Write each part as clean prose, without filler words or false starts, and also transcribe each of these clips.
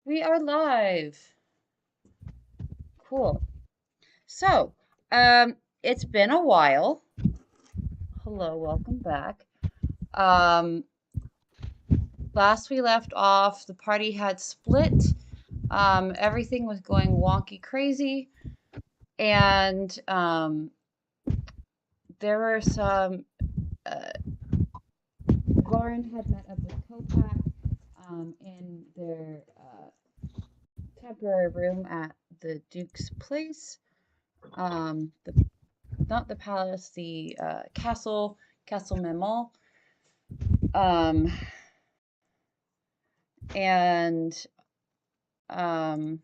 We are live. Cool. So, it's been a while. Hello, welcome back. Um, Last we left off, the party had split. Everything was going wonky crazy, and there were some. Uh, Varen had met up with Copac in their temporary room at the Duke's place. The Not the palace, the castle, Castle Memel. Um, and um,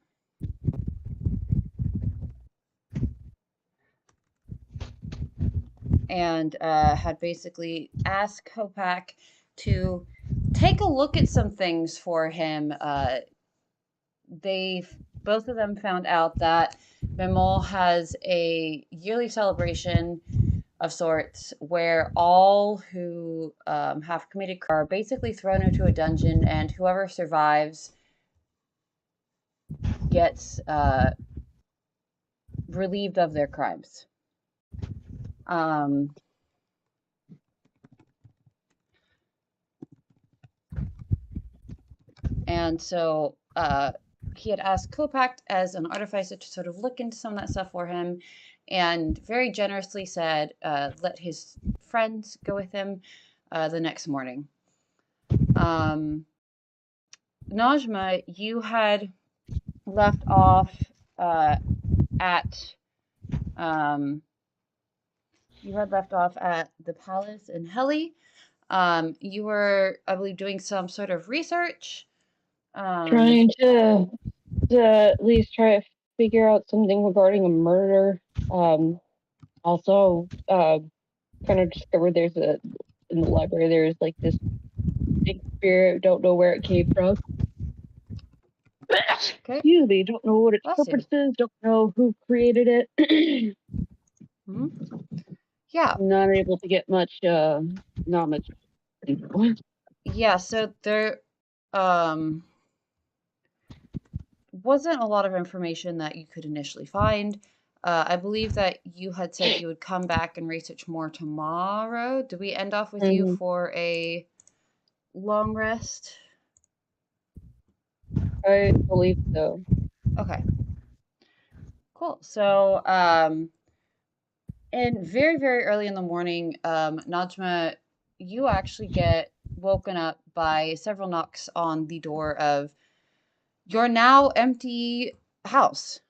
had basically asked Kopak to take a look at some things for him. They both of them found out that Memel has a yearly celebration of sorts where all who have committed are basically thrown into a dungeon, and whoever survives gets relieved of their crimes. Um, and so he had asked Kopak as an artificer to sort of look into some of that stuff for him, and very generously said, let his friends go with him the next morning. Najma, you had left off at um, the palace in Heli. You were, I believe, doing some sort of research. Trying to at least try to figure out something regarding a murder. Also, kind of discovered in the library there's like this big spirit. Don't know where it came from. Okay. Excuse me. Don't know what its Bless you. purpose is. Don't know who created it. Hmm. Yeah. Not able to get much knowledge. Yeah. So there um, wasn't a lot of information that you could initially find. I believe that you had said you would come back and research more tomorrow. Did we end off with you Mhm. for a long rest? I believe so. Okay. Cool. So, and very, very early in the morning, Najma, you actually get woken up by several knocks on the door of your now empty house.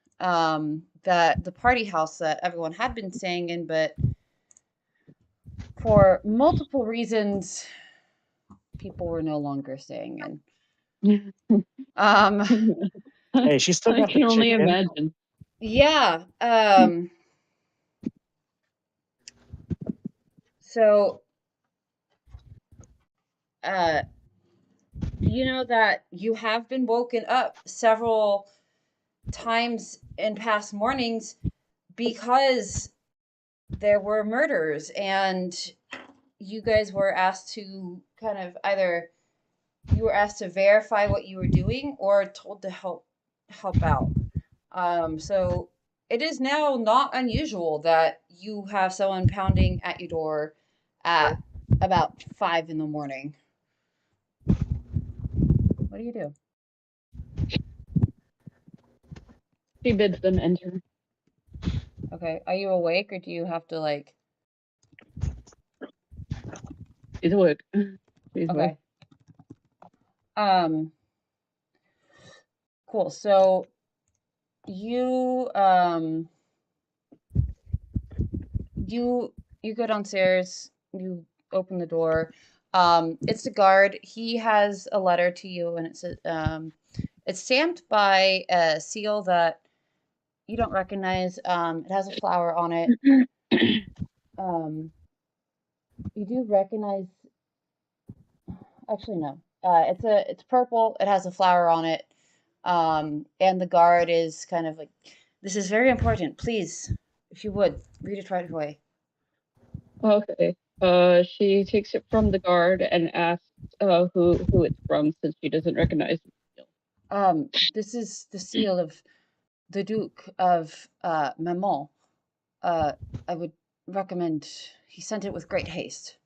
That the party house that everyone had been staying in, but for multiple reasons, people were no longer staying in. Um, Hey, she still I got the can only chicken. imagine. yeah. So, uh, you know that you have been woken up several times in past mornings because there were murders, and you guys were asked to kind of either you were asked to verify what you were doing or told to help out. So it is now not unusual that you have someone pounding at your door at about 5 in the morning. What do you do? She bids them enter. Okay, are you awake or do you have to like? She's awake. She's awake. Okay. Um. Cool. So you you go downstairs. You open the door. It's the guard. He has a letter to you, and it's stamped by a seal that you don't recognize. It has a flower on it. Um, you do recognize. Actually, no. It's purple. It has a flower on it. And the guard is kind of like, "This is very important. Please, if you would, read it right away." Okay. She takes it from the guard and asks who it's from since she doesn't recognize the seal. This is the seal of the Duke of Memon. I would recommend he sent it with great haste.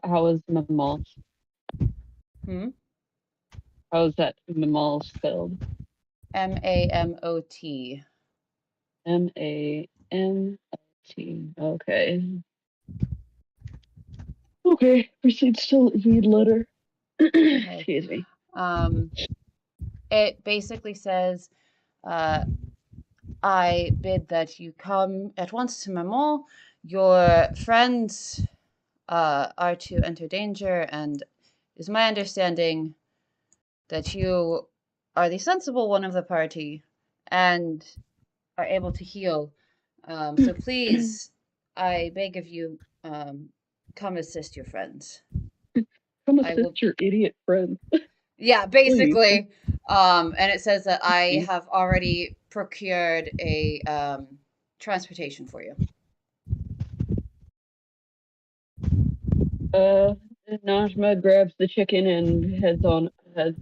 How is Mamal? Hmm? How is that Mamal spelled? Mamot. Mamot. Okay. Okay. Proceeds to read letter. Okay. Excuse me. It basically says, I bid that you come at once to Memon. Your friends are to enter danger, and it is my understanding that you are the sensible one of the party and are able to heal. So please, I beg of you, come assist your friends. Come I will. assist your idiot friend. Yeah, Please. basically. And it says that I Please. have already procured a transportation for you. Najma grabs the chicken and heads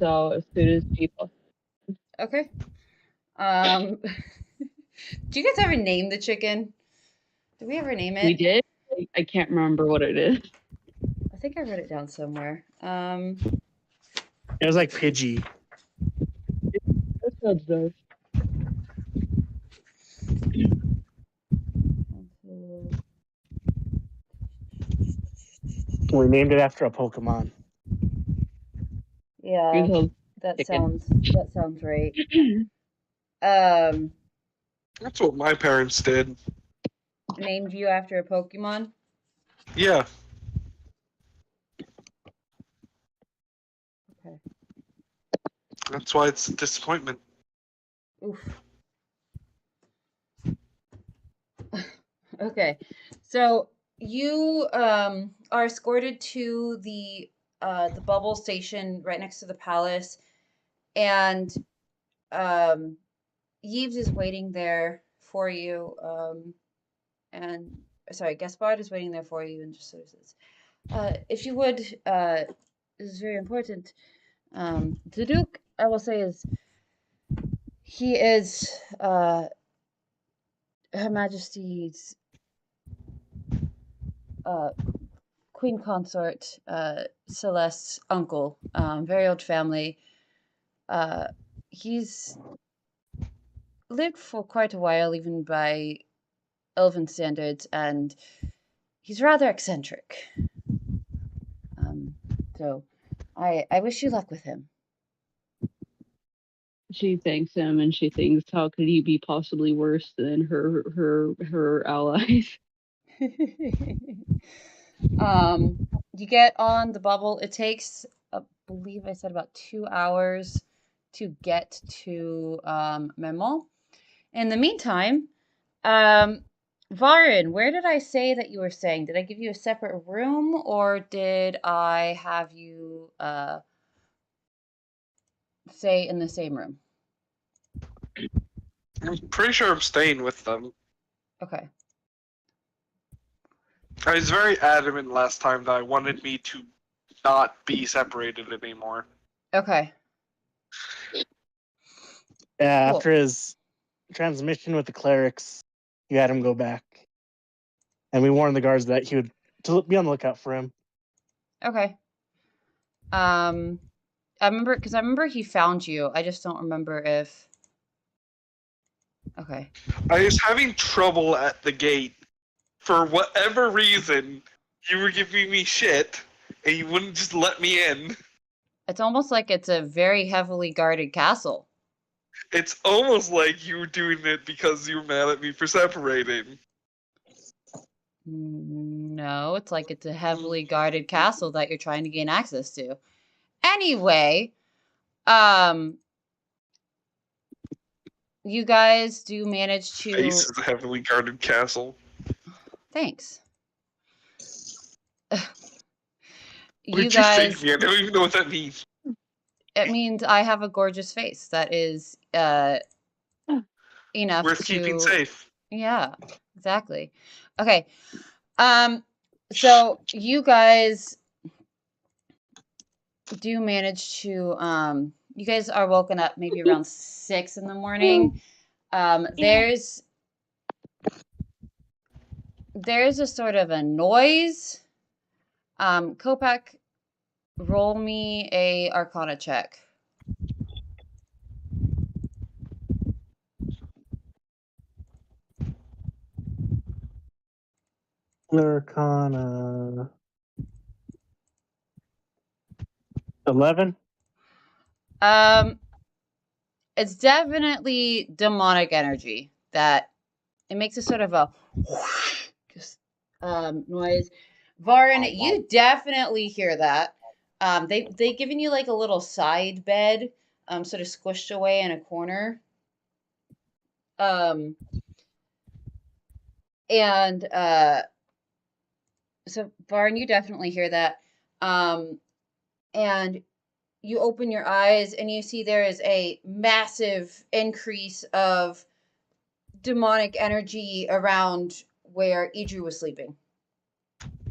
out as soon as she possibly. Okay. Do you guys ever name the chicken? Did we ever name We it? did. I can't remember what it is. I think I wrote it down somewhere. It was like Pidgey. That sounds nice. We named it after a Pokemon. Yeah, Sounds that chicken. sounds right. Um, That's what my parents did. named you after a Pokemon? Yeah. Okay. That's why it's a disappointment. Oof. Okay. So you are escorted to the bubble station right next to the palace, and um Yves is waiting there for you. And sorry, Gaspard is waiting there for you and just sort of says, if you would, this is very important. The Duke, I will say, he is Her Majesty's uh, Queen Consort, Celeste's uncle, very old family. He's lived for quite a while, even by elven standards, and he's rather eccentric. So I wish you luck with him. She thanks him and she thinks, how could he be possibly worse than her allies? You get on the bubble. It takes, I believe I said about 2 hours to get to Memon. In the meantime, Varen, where did I say that you were staying? Did I give you a separate room, or did I have you stay in the same room? I'm pretty sure I'm staying with them. Okay. I was very adamant last time that I wanted me to not be separated anymore. Okay. Yeah, Cool. after his transmission with the clerics, you had him go back. And we warned the guards that he would to be on the lookout for him. Okay. I remember he found you. I just don't remember if. Okay. I was having trouble at the gate. For whatever reason, you were giving me shit, and you wouldn't just let me in. It's almost like it's a very heavily guarded castle. It's almost like you were doing it because you were mad at me for separating. No, it's like it's a heavily guarded castle that you're trying to gain access to. Anyway, you guys do manage to. Face is a heavily guarded castle. Thanks. What You did you think guys. of me? I don't even know what that means. It means I have a gorgeous face that is enough Worth to keeping safe. Yeah, exactly. Okay. So you guys do manage to you guys are woken up maybe around 6 in the morning. There's a sort of a noise. Copac, roll me a Arcana check. Arcana 11. It's definitely demonic energy that it makes a sort of a just noise. Varen, you definitely hear that. They given you like a little side bed, sort of squished away in a corner. And so Varen, you definitely hear that. And you open your eyes and you see there is a massive increase of demonic energy around where Idru was sleeping.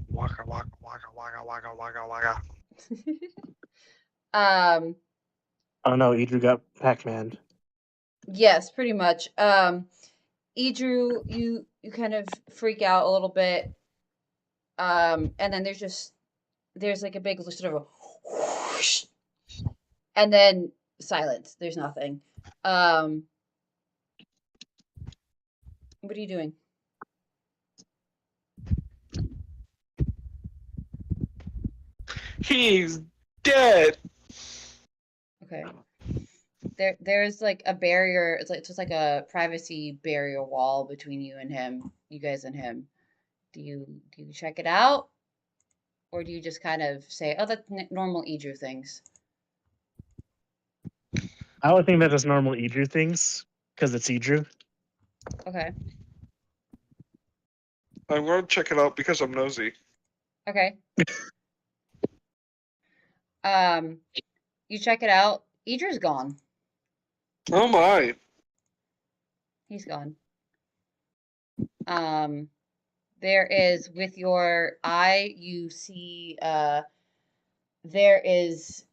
Waka waka waka waka waka waka waka. Oh no, Idru got Pac-Man. Yes, pretty much. Idru, you kind of freak out a little bit. And then there's like a big sort of a whoosh, and then silence. There's nothing. What are you doing? He's dead. Okay. There's like a barrier. It's just like a privacy barrier wall between you and him, you guys and him. Do you check it out, or do you just kind of say, "Oh, that's normal Idru things"? I would think that is normal Idru things because it's Idru. Okay. I'm going to check it out because I'm nosy. Okay. You check it out. Idru's gone. Oh my. He's gone. There is, with your eye, you see, there is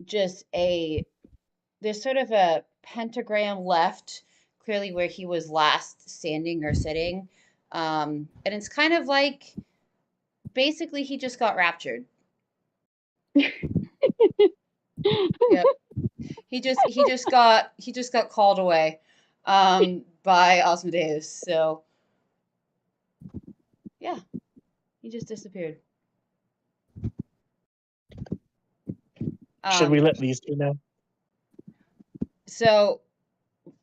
just there's sort of a pentagram left, clearly where he was last standing or sitting. And it's kind of like, basically, he just got raptured. Yep. He just got called away, by Osmodeus. So, yeah, he just disappeared. Should we let these two know? So,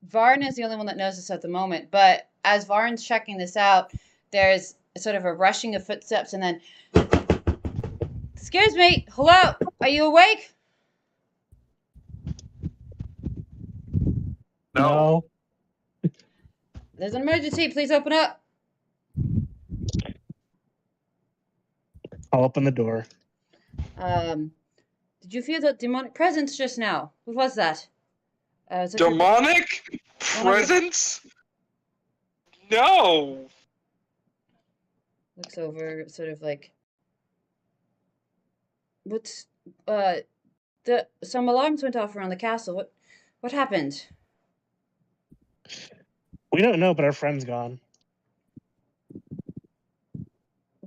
Varen is the only one that knows this at the moment, but as Varen's checking this out, there's sort of a rushing of footsteps, and then, excuse me, hello, are you awake? No. There's an emergency, please open up. I'll open the door. Did you feel that demonic presence just now? What was that? Demonic presence? No. Looks over, sort of like, what's some alarms went off around the castle. What happened? We don't know, but our friend's gone.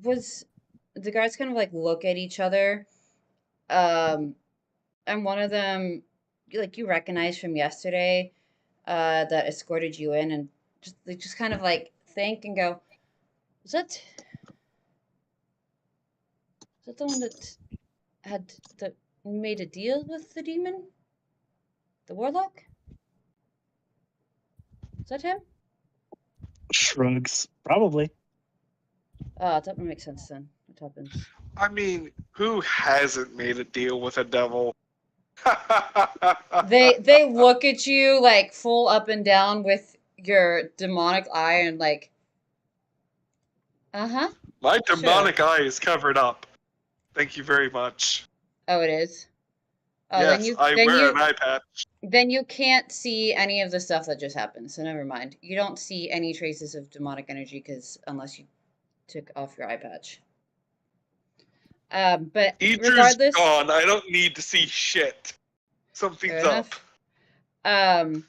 Was the guards kind of like look at each other, and one of them, like, you recognize from yesterday, that escorted you in, and just kind of like think and go, is that the one that made a deal with the demon, the warlock? Is that him? Shrugs. Probably. That would make sense then. What happens? I mean, who hasn't made a deal with a devil? They look at you like full up and down with your demonic eye and like, uh-huh. My demonic eye is covered up. Thank you very much. Oh, it is? Oh, yes, I wear an eye patch. Then you can't see any of the stuff that just happened, so never mind. You don't see any traces of demonic energy unless you took off your eye patch. But Idru's regardless, gone. I don't need to see shit. Something's Fair up. enough.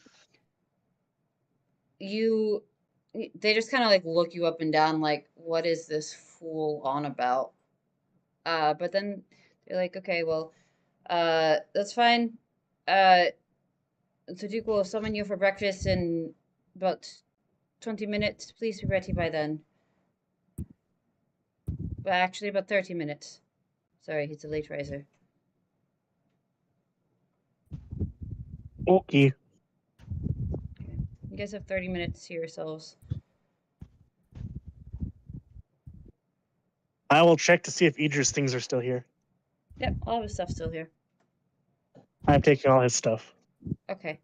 They just kind of like look you up and down, like, what is this fool on about? But then they're like, okay, well, that's fine. The Duke will summon you for breakfast in about 20 minutes. Please be ready by then. But actually, about 30 minutes. Sorry, he's a late riser. Okay. You guys have 30 minutes to yourselves. I will check to see if Idris' things are still here. Yep, all of his stuff's still here. I'm taking all his stuff. Okay.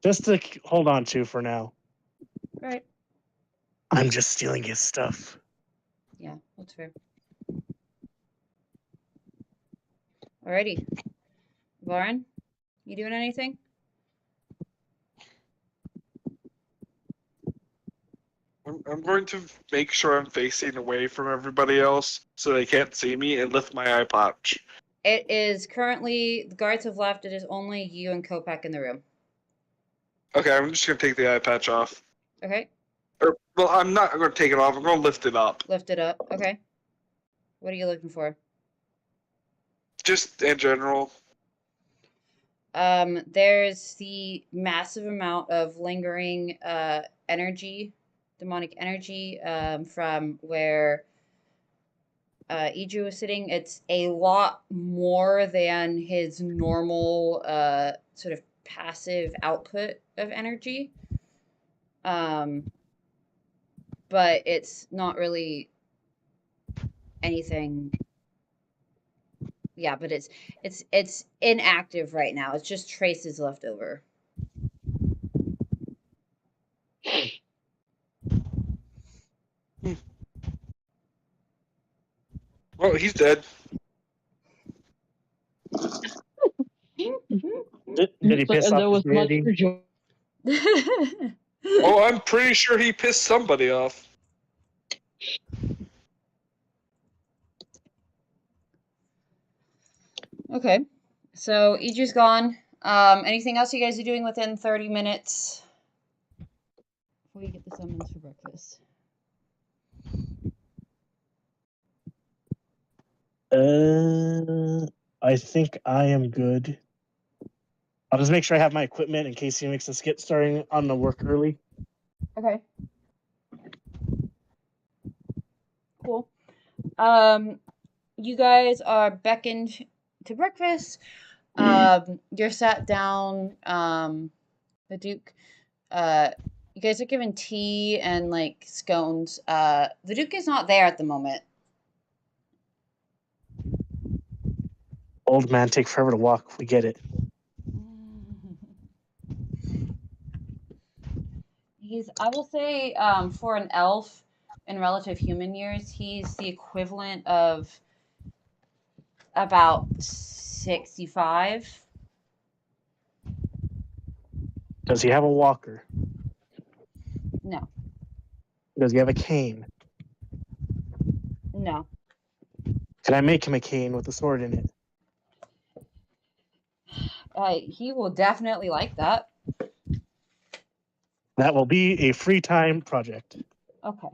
Just to hold on to for now. All right. I'm just stealing his stuff. Yeah, that's fair. Alrighty. Varen, you doing anything? I'm going to make sure I'm facing away from everybody else so they can't see me and lift my eye patch. It is currently, the guards have left. It is only you and Copac in the room. Okay, I'm just going to take the eye patch off. Okay. Well, I'm not going to take it off. I'm going to lift it up. Lift it up. Okay. What are you looking for? Just in general. There's the massive amount of lingering energy, demonic energy, from where Iju was sitting. It's a lot more than his normal sort of passive output of energy. But it's not really anything. Yeah, but it's inactive right now. It's just traces left over. Well, he's dead. Did he piss And off there his was much deity? for joy. Oh, I'm pretty sure he pissed somebody off. Okay, so Iju's gone. Anything else you guys are doing within 30 minutes before you get the summons for breakfast? I think I am good. I'll just make sure I have my equipment in case he makes us get starting on the work early. Okay. Cool. You guys are beckoned to breakfast. You're sat down. The Duke. You guys are given tea and like scones. The Duke is not there at the moment. Old man take forever to walk. We get it. I will say, for an elf in relative human years, he's the equivalent of about 65. Does he have a walker? No, Does he have a cane? no. Can I make him a cane with a sword in it? He will definitely like that. That will be a free time project. Okay.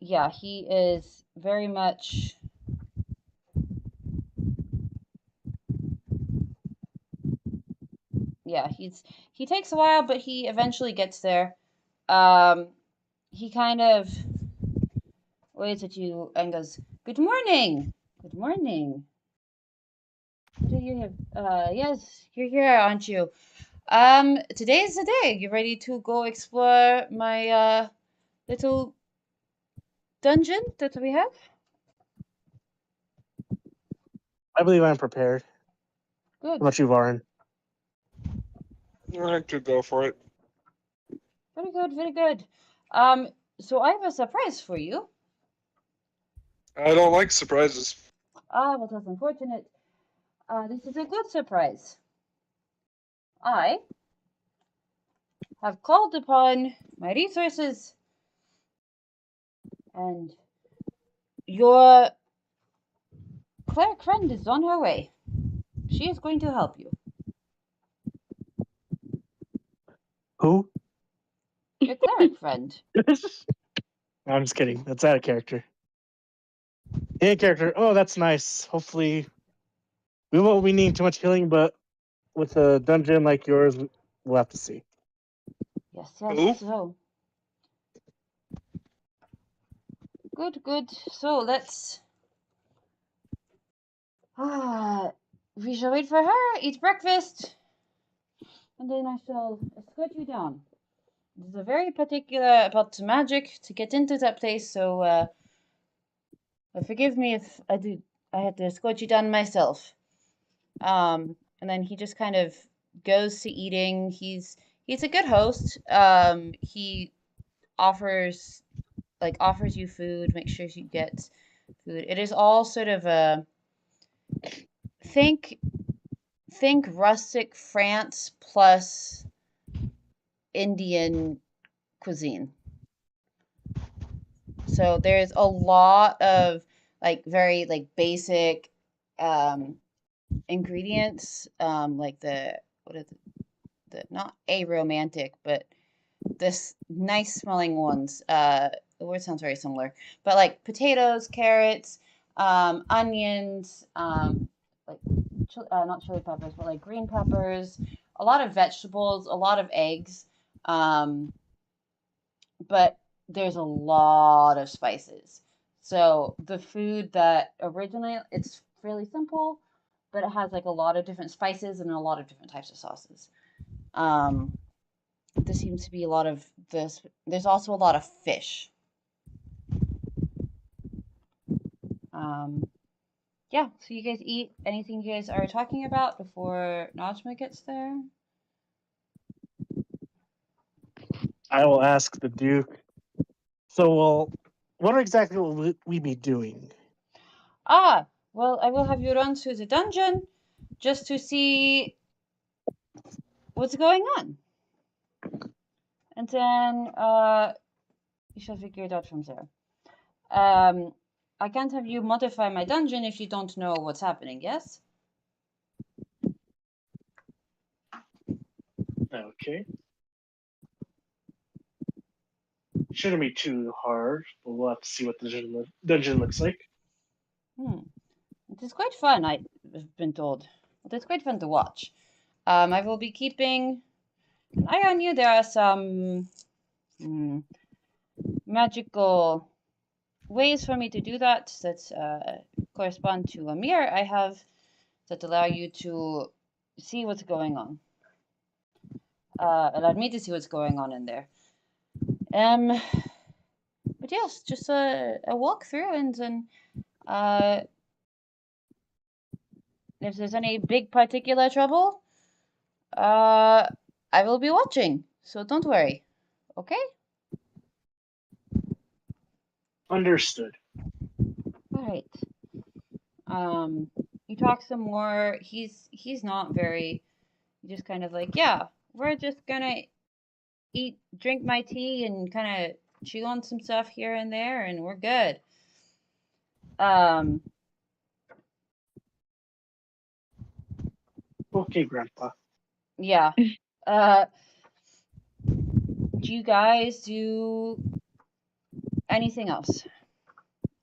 Yeah, he is very much. Yeah, he takes a while, but he eventually gets there. He kind of waves at you and goes, "Good morning. Good morning. What do you have? Yes, you're here, aren't you? Today is the day. You ready to go explore my little dungeon that we have?" I believe I'm prepared. Good. How about you, Varen? I could go for it. Very good, very good. So I have a surprise for you. I don't like surprises. Well, that's unfortunate. This is a good surprise. I have called upon my resources, and your cleric friend is on her way. She is going to help you. Who? Your cleric friend. No, I'm just kidding. That's out of character. In character. Oh, that's nice. Hopefully, we won't be needing too much healing, but with a dungeon like yours, we'll have to see. Yes, Who? so. Good. So let's. We shall wait for her, eat breakfast, and then I shall escort you down. There's a very particular about magic to get into that place, so forgive me if I had to escort you down myself. And then he just kind of goes to eating. He's a good host. He offers you food, make sure you get food. It is all sort of a think rustic France plus Indian cuisine. So there's a lot of very basic ingredients, like the what is the not aromantic, but this nice smelling ones. The word sounds very similar, but like potatoes, carrots, onions, like not chili peppers, but like green peppers, a lot of vegetables, a lot of eggs, but there's a lot of spices. So the food that originally it's really simple, but it has like a lot of different spices and a lot of different types of sauces. There seems to be a lot of this. There's also a lot of fish. Yeah, so you guys eat anything you guys are talking about before Najma gets there? I will ask the Duke. So, well, what exactly will we be doing? Well, I will have you run through the dungeon just to see what's going on. And then you shall figure it out from there. I can't have you modify my dungeon if you don't know what's happening, yes? Okay. Shouldn't be too hard, but we'll have to see what the dungeon looks like. It is quite fun, I've been told. But it's quite fun to watch. I will be keeping an eye on you. There are some magical ways for me to do that correspond to a mirror I have that allow you to see what's going on. Allowed me to see what's going on in there. But yes, just a walk through, and then if there's any big particular trouble, I will be watching. So don't worry. Okay? Understood. All right. You talk some more. He's not very. Just kind of like, yeah, we're just gonna drink my tea, and kind of chew on some stuff here and there, and we're good. Okay, Grandpa. Yeah. Do you guys do anything else?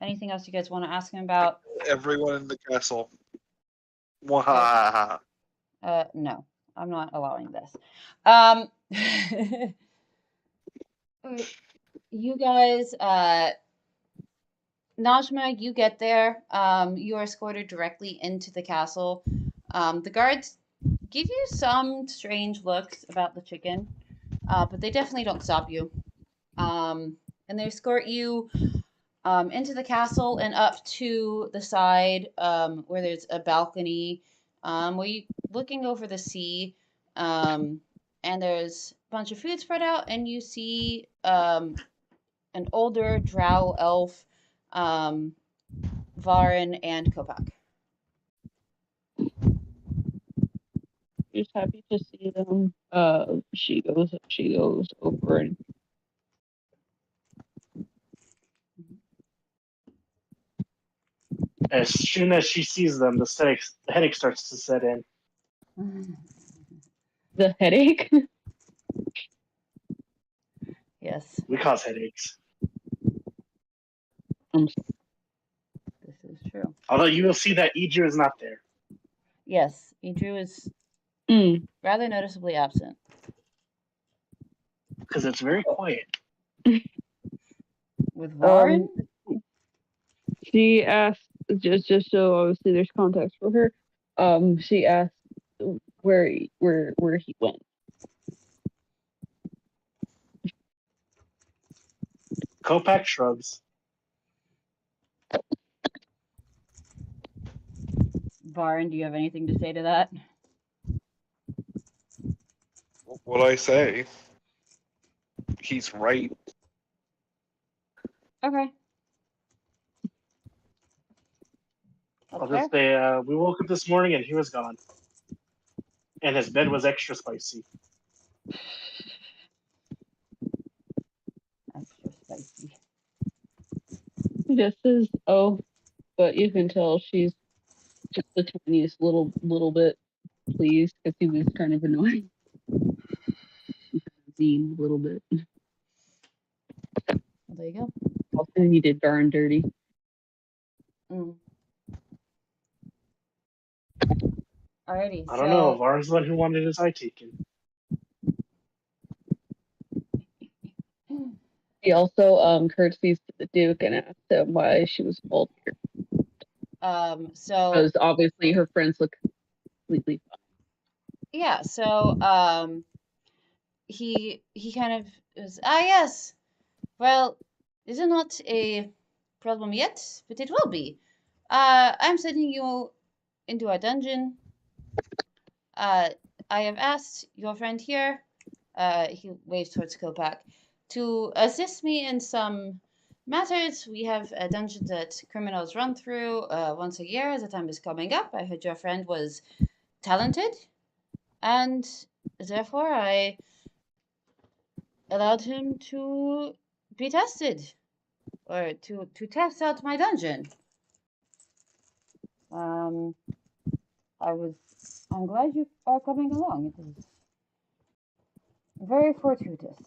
Anything else you guys want to ask him about? Everyone in the castle. Wahaha. No, I'm not allowing this. You guys, Najma, you get there. You are escorted directly into the castle. The guards give you some strange looks about the chicken, but they definitely don't stop you. And they escort you into the castle and up to the side where there's a balcony where you're looking over the sea. And there's a bunch of food spread out, and you see an older drow elf, Varen and Copac. Just happy to see them. She goes over and As soon as she sees them, the headache starts to set in. The headache? Yes, We cause headaches. this is true. Although you will see that Idru is not there. Yes, Idru is Mm. rather noticeably absent. Because it's very quiet. With Varen? She asked, just so obviously there's context for her. She asked where he went. Copac shrugs. Varen, do you have anything to say to that? What I say? He's right. Okay. I'll That's just say we woke up this morning and he was gone. And his bed was extra spicy. extra spicy. Just says, oh, but you can tell she's just the tiniest little bit pleased because he was kind of annoying. Mean a little bit. Well, there you go. Also, he did darn dirty. Mm. Alrighty. I don't know. Varen's the one who wanted his eye taken. He also curtsies to the Duke and asked him why she was called here. So Because obviously her friends look completely fine. yeah, so he kind of is yes. Well, this is not a problem yet, but it will be. I'm sending you into a dungeon. I have asked your friend here, he waves towards Copac, to assist me in some matters. We have a dungeon that criminals run through once a year as the time is coming up. I heard your friend was talented, and therefore I allowed him to be tested, or to test out my dungeon. I'm glad you are coming along. It is very fortuitous.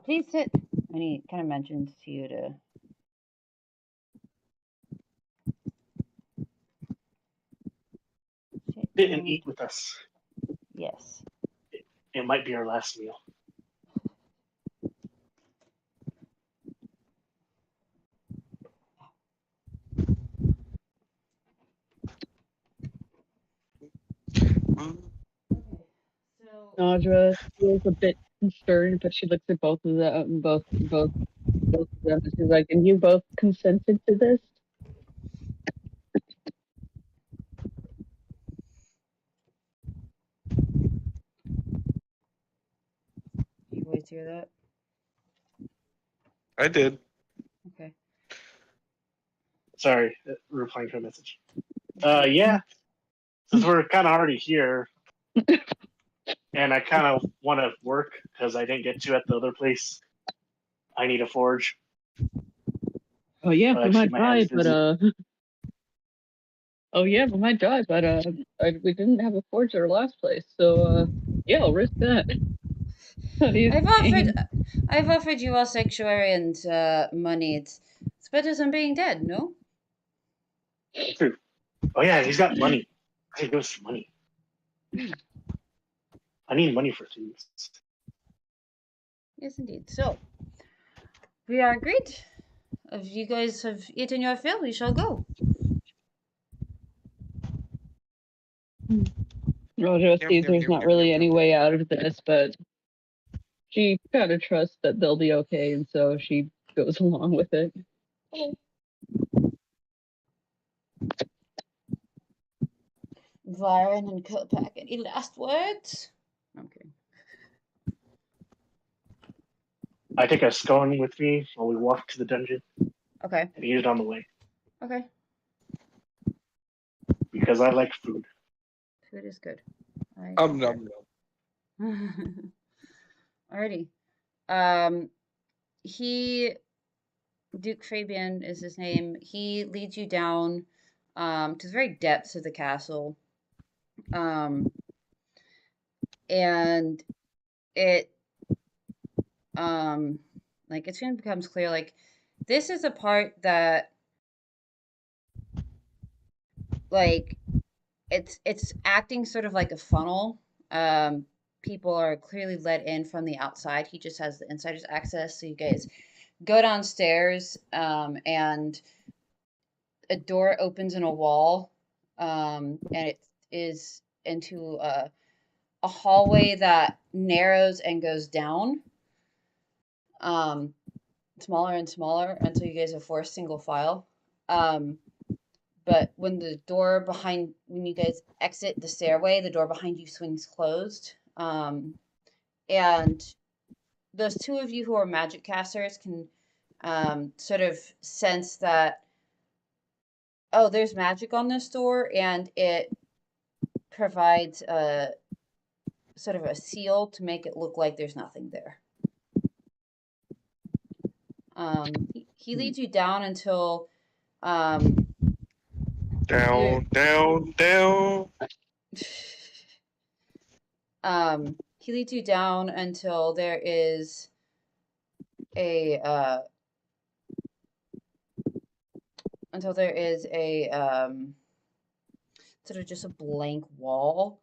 Please sit. And he kind of mentioned to you to. Sit Sit and down. eat with us. Yes. It might be our last meal. So Nadra feels a bit concerned, but she looks at both of them, both of them, and she's like, "And you both consented to this?" you guys hear that? I did. Okay. Sorry, replying to a message. Yeah. Since we're kind of already here, and I kind of want to work because I didn't get to at the other place. I need a forge. Oh yeah, we might Actually, my hand's die, but busy. oh yeah, we might die, but we didn't have a forge at our last place, so yeah, I'll risk that. What do you think? I've offered you all sanctuary and money. It's better than being dead, no? True. Oh yeah, he's got money. I can give us some money. I need money for things. Yes, indeed. So we are agreed. If you guys have eaten your fill, we shall go. Rojo Yum, sees yum, there's yum, not yum, really yum, any yum. way out of this, but she kind of trusts that they'll be okay, and so she goes along with it. Varen and Copac, any last words? Okay. I take a scone with me while we walk to the dungeon Okay. and eat it on the way Okay. because I like food. Food is good. Num num. Alrighty. Um, Duke Fabian is his name. He leads you down to the very depths of the castle. And it like it soon becomes clear, like, this is a part that, like, it's acting sort of like a funnel. People are clearly let in from the outside. He just has the insider's access. So you guys go downstairs, and a door opens in a wall, and it is into a hallway that narrows and goes down, smaller and smaller until you guys are forced single file. But when you guys exit the stairway, the door behind you swings closed. And those two of you who are magic casters can sort of sense that, oh, there's magic on this door, and it provides a sort of a seal to make it look like there's nothing there. He leads you down until Down, down. He leads you down until there is a sort of just a blank wall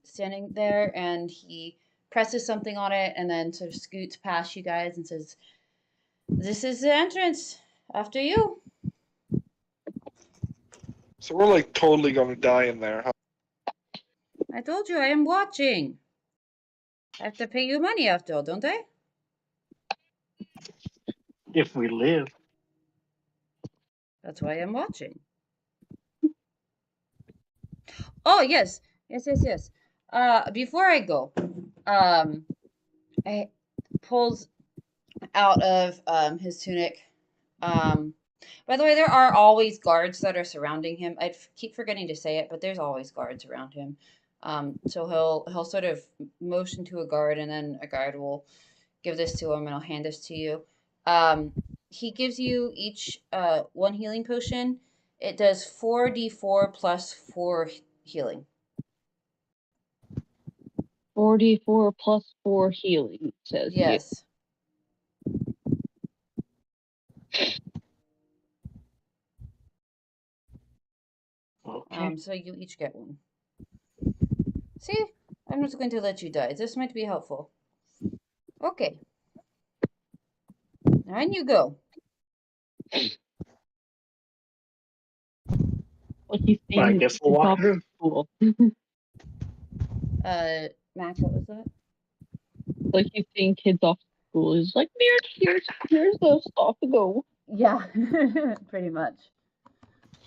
standing there, and he presses something on it and then sort of scoots past you guys and says, "This is the entrance. After you." So we're like totally gonna die in there, huh? I told you I am watching. I have to pay you money after all, don't I? If we live. That's why I'm watching. Oh, yes. Yes. Before I go, I pulls out of his tunic. By the way, there are always guards that are surrounding him. I keep forgetting to say it, but there's always guards around him. So he'll sort of motion to a guard, and then a guard will give this to him, and I'll hand this to you. He gives you each one healing potion. It does 4d4 plus 4 healing. 44 plus 4 healing, says Yes. Okay. So you each get one. See? I'm not going to let you die. This might be helpful. Okay. Now in you go. Like he's saying I guess we'll walk through. school. Max, what was that? Like he's seeing kids off school. He's like, here's the stuff to go. Yeah, pretty much.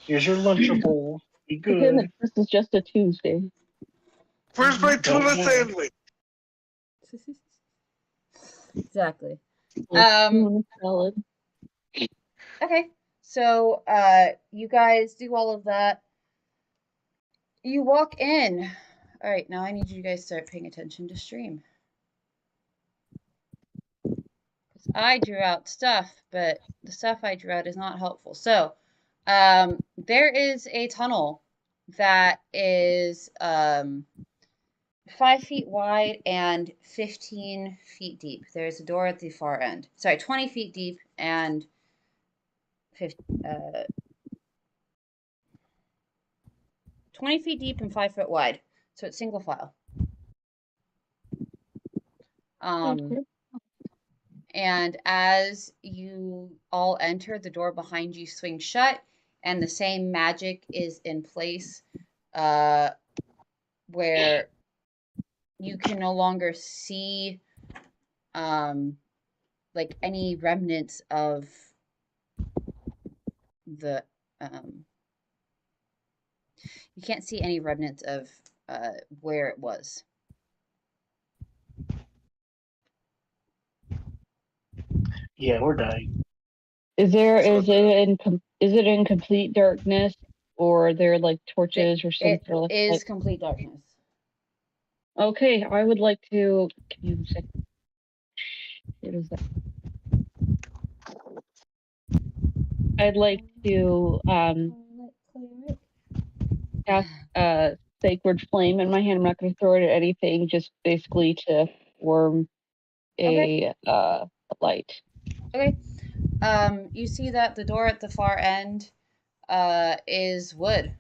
Here's your Lunchable. Be good. This is just a Tuesday. Where's my tuna Don't sandwich? Exactly. Salad. Okay. So, you guys do all of that. You walk in. All right, now I need you guys to start paying attention to stream. I drew out stuff, but the stuff I drew out is not helpful. So, there is a tunnel that is 5 feet wide and 15 feet deep. There's a door at the far end. Sorry, 20 feet deep and 20 feet deep and 5 foot wide. So it's single file. And as you all enter, the door behind you swings shut, and the same magic is in place, where you can no longer see like any remnants of the you can't see any remnants of where it was. Yeah, we're dying. Is it in complete darkness, or are there like torches or something? It is complete darkness. Okay, I would like to. Give me a second. What is that? I'd like to cast Sacred Flame in my hand. I'm not going to throw it at anything, just basically to form a light. Okay. You see that the door at the far end is wood.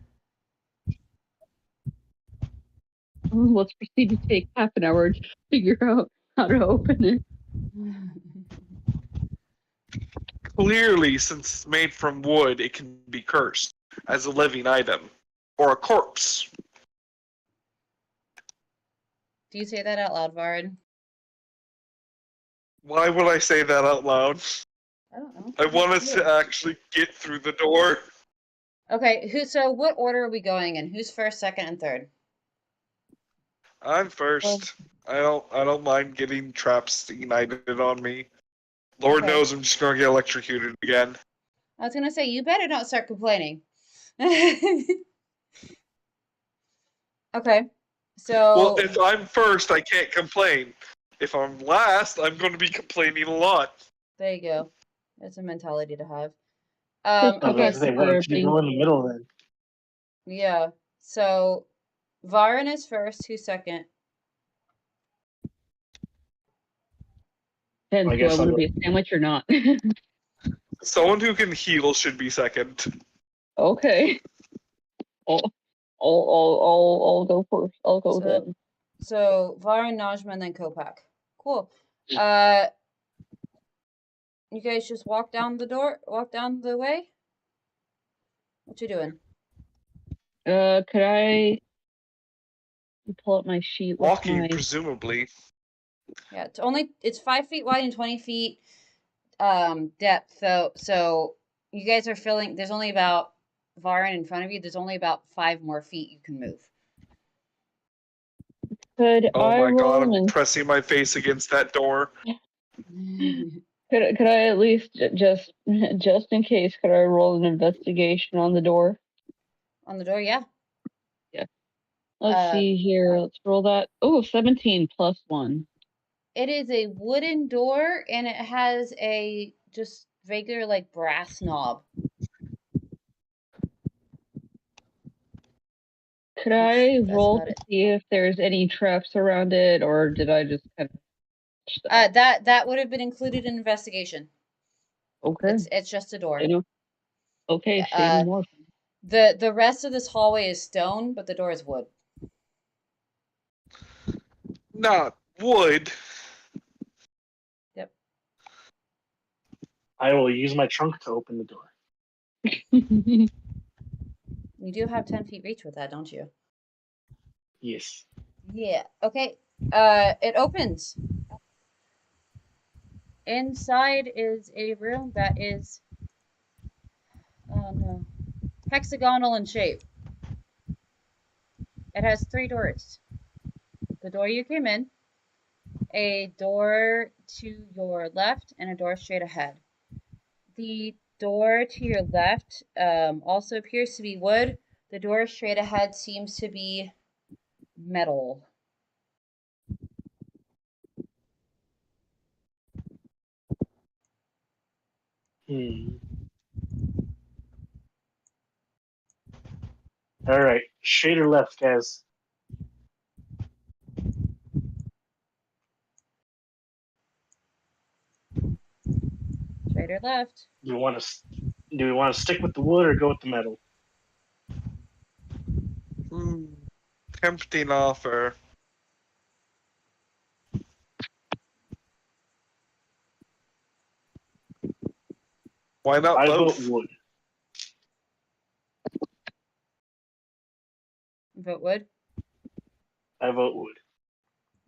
Let's proceed to take half an hour to figure out how to open it. Clearly, since it's made from wood, it can be cursed as a living item or a corpse. Do you say that out loud, Varen? Why would I say that out loud? I don't know. I want us to actually get through the door. Okay, so what order are we going in? Who's first, second, and third? I'm first. I don't mind getting traps ignited on me. Lord Okay. knows I'm just gonna get electrocuted again. I was gonna say, you better not start complaining. Okay, so Well, if I'm first, I can't complain. If I'm last, I'm going to be complaining a lot. there you go. That's a mentality to have. I was Okay, going to say, why don't you go in the middle then? yeah. So Varen is first. Who's second? Depends, I do I guess want I'll to be a sandwich or not? Someone who can heal should be second. Okay. I'll go first. I'll go then. So Varen, Najma, and then Copac. Cool. You guys just walk down the way? What you doing? Could I pull up my sheet with Walking, my... presumably. Yeah, it's 5 feet wide and 20 feet depth. So you guys are filling. There's only about Varen in front of you. There's only about 5 more feet you can move. Could Oh I my god, roll I'm pressing my face against that door. Could I at least just in case, could I roll an investigation on the door? On the door, yeah. Yeah. Let's see here. Let's roll that. Oh, 17 plus 1. It is a wooden door, and it has a just regular like brass knob. Could I That's roll about to it. see if there's any traps around it, or did I just kind of... That would have been included in investigation. Okay. It's just a door. Okay, say no more. The rest of this hallway is stone, but the door is wood. Not wood. Yep. I will use my trunk to open the door. You do have 10 feet reach with that, don't you? Yes. Yeah. Okay. It opens. Inside is a room that is hexagonal in shape. It has 3 doors. The door you came in, a door to your left, and a door straight ahead. The door to your left also appears to be wood. The door straight ahead seems to be metal. All right, straight or left, guys? Straight or left? Do we want to stick with the wood or go with the metal? Tempting offer. Why not I both? vote wood. Vote wood. I vote wood.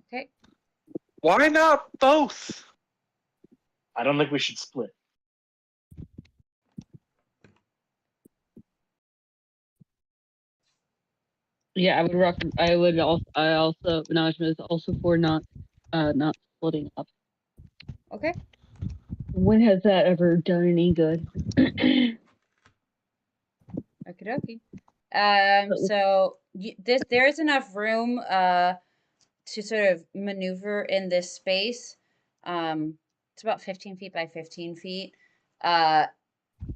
Okay. Why not both? I don't think we should split. Yeah, I would also Najma is also for not splitting up. Okay. When has that ever done any good? Okie dokie. So there is enough room to sort of maneuver in this space. It's about 15 feet by 15 feet.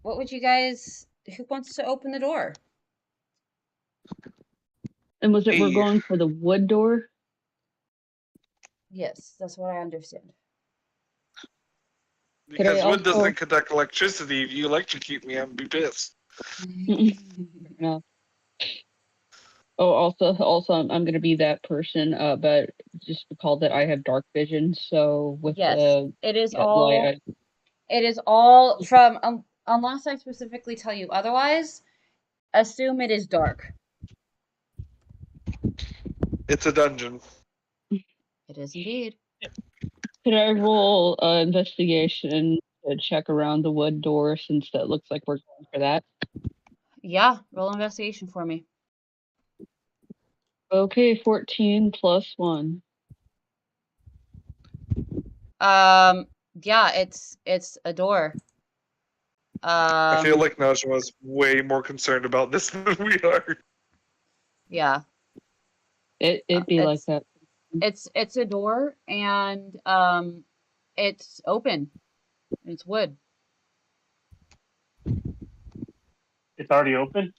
what would you guys? Who wants to open the door? And was it we're Hey. going for the wood door? Yes, that's what I understand. Could I Because wood also- doesn't conduct electricity. If you electrocute me, I'd be pissed. No. Oh, also, I'm gonna be that person. But just recall that I have dark vision, so with Yes, the it is light, all. I, It is all from unless I specifically tell you otherwise. Assume it is dark. It's a dungeon. It is indeed. could I roll investigation to check around the wood door since that looks like we're going for that? Yeah, roll investigation for me. Okay, 14 plus 1. Yeah, it's a door. I feel like Najima's way more concerned about this than we are. Yeah, It'd be like that. it's a door, and it's open. It's wood. It's already open?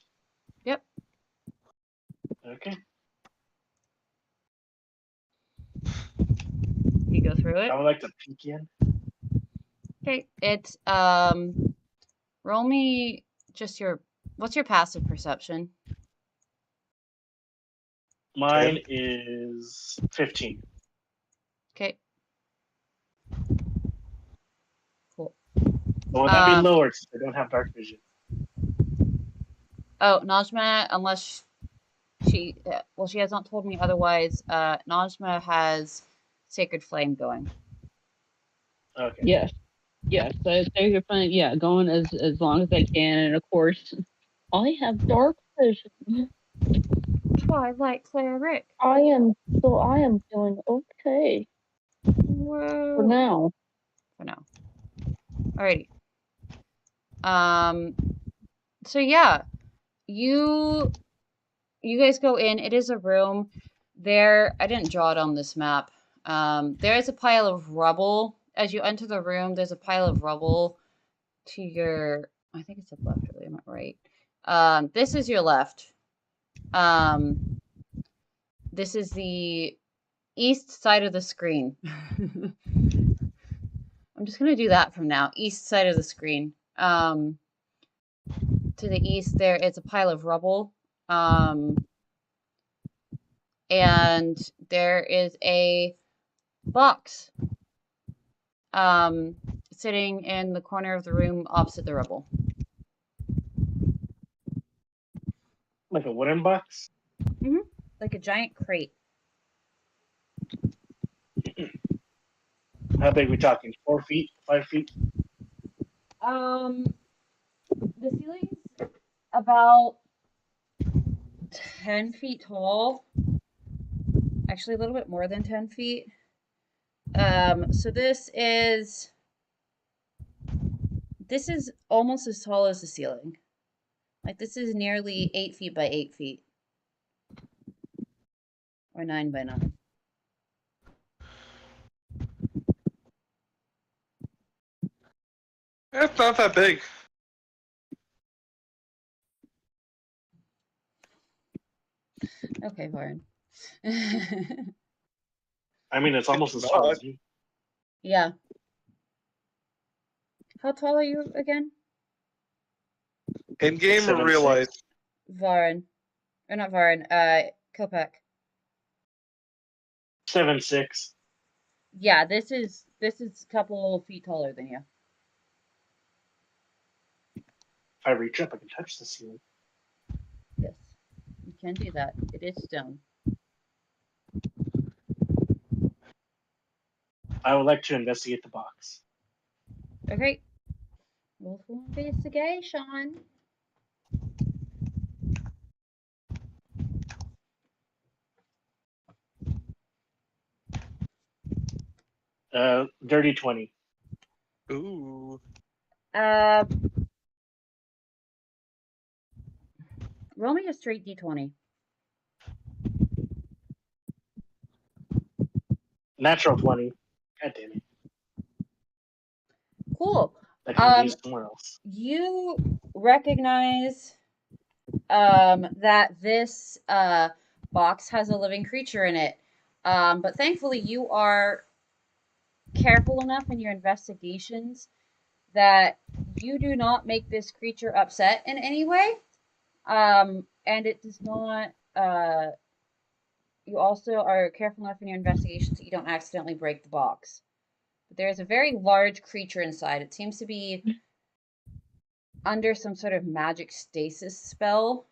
Yep. Okay. You go through it. I would like to peek in. Okay, it's roll me just what's your passive perception? Mine is 15. Okay. Cool. But would that be Um, lowered since I don't have dark vision? Oh, Najma, unless she she has not told me otherwise, Najma has Sacred Flame going. Okay. Yes. Yes. So you're fine. Yeah, going as long as I can, and of course, I have dark vision. Twilight Cleric. I am doing okay Whoa. for now. For now. Alrighty. So yeah, you guys go in. It is a room. There, I didn't draw it on this map. There is a pile of rubble. As you enter the room, there's a pile of rubble to your, I think it's the left, really, am I right? This is your left. This is the east side of the screen. I'm just gonna do that from now. East side of the screen. To the east there is a pile of rubble. And there is a box sitting in the corner of the room opposite the rubble. Like a wooden box? Like a giant crate. How big are we talking? 4 feet? 5 feet? The ceiling's about 10 feet tall. Actually, a little bit more than 10 feet. So this is almost as tall as the ceiling. Like this is nearly 8 feet by 8 feet. Or 9 by 9. It's not that big. Okay, Varen. I mean, it's almost It's as tall not. as you. Yeah. How tall are you again? In game or 7'6". real life? Varen. Or not Varen, Copac. 7'6". Yeah, this is a couple of feet taller than you. If I reach up, I can touch the ceiling. Yes. You can do that. It is stone. I would like to investigate the box. Okay. Roll for investigation. Dirty 20. Ooh. Roll me a straight d20. Natural 20. God damn it. Cool. that can be used somewhere else. You recognize that this box has a living creature in it. But thankfully, you are careful enough in your investigations that you do not make this creature upset in any way. And it does not. You also are careful enough in your investigations that you don't accidentally break the box. But there is a very large creature inside. It seems to be under some sort of magic stasis spell.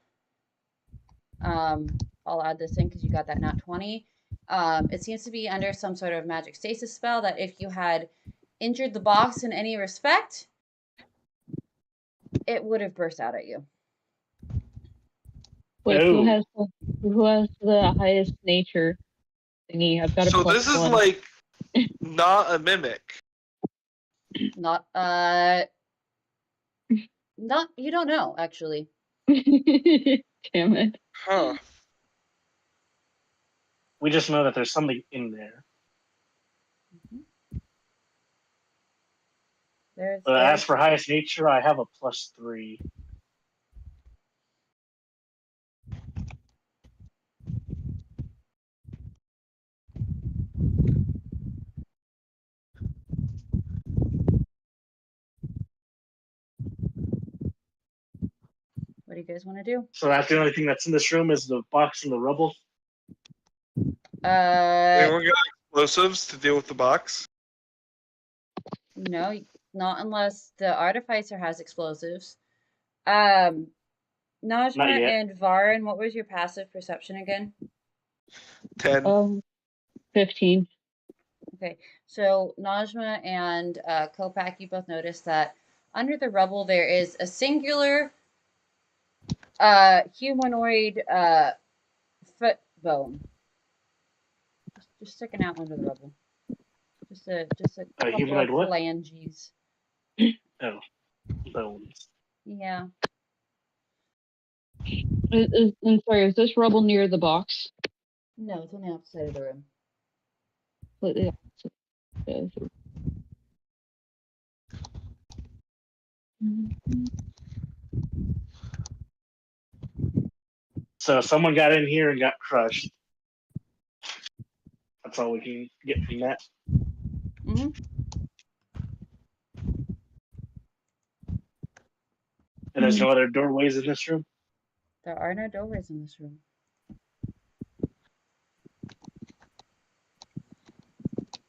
I'll add this in because you got that nat 20. It seems to be under some sort of magic stasis spell that if you had injured the box in any respect, it would have burst out at you. Wait, Oh. who has the highest nature thingy? I've got a So plus this is one. like not a mimic. Not you don't know actually. Damn it. Huh. We just know that there's something in there. As for highest nature, I have a +3. What do you guys want to do? So that's the only thing that's in this room is the box and the rubble. Anyone got explosives to deal with the box? No, not unless the artificer has explosives. Najma and Varen, what was your passive perception again? 10. 15. Okay, so Najma and Copac, you both noticed that under the rubble there is a singular humanoid foot bone. Just sticking out under the rubble. Just a couple humanoid of what? phalanges. Oh, bones. Yeah. I'm sorry, is this rubble near the box? No, it's on the outside of the room. Completely opposite. So someone got in here and got crushed. That's all we can get from that. Mm-hmm. And there's no other doorways in this room? There are no doorways in this room.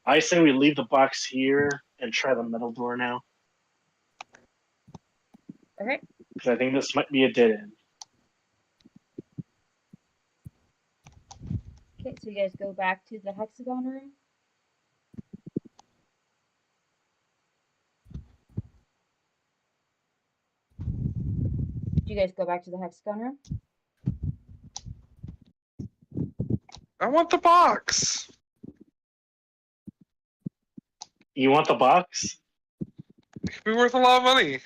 I say we leave the box here and try the metal door now. Okay. Because I think this might be a dead end. Okay, so you guys go back to the hexagon room. Do you guys go back to the hexagon room? I want the box. You want the box? It could be worth a lot of money.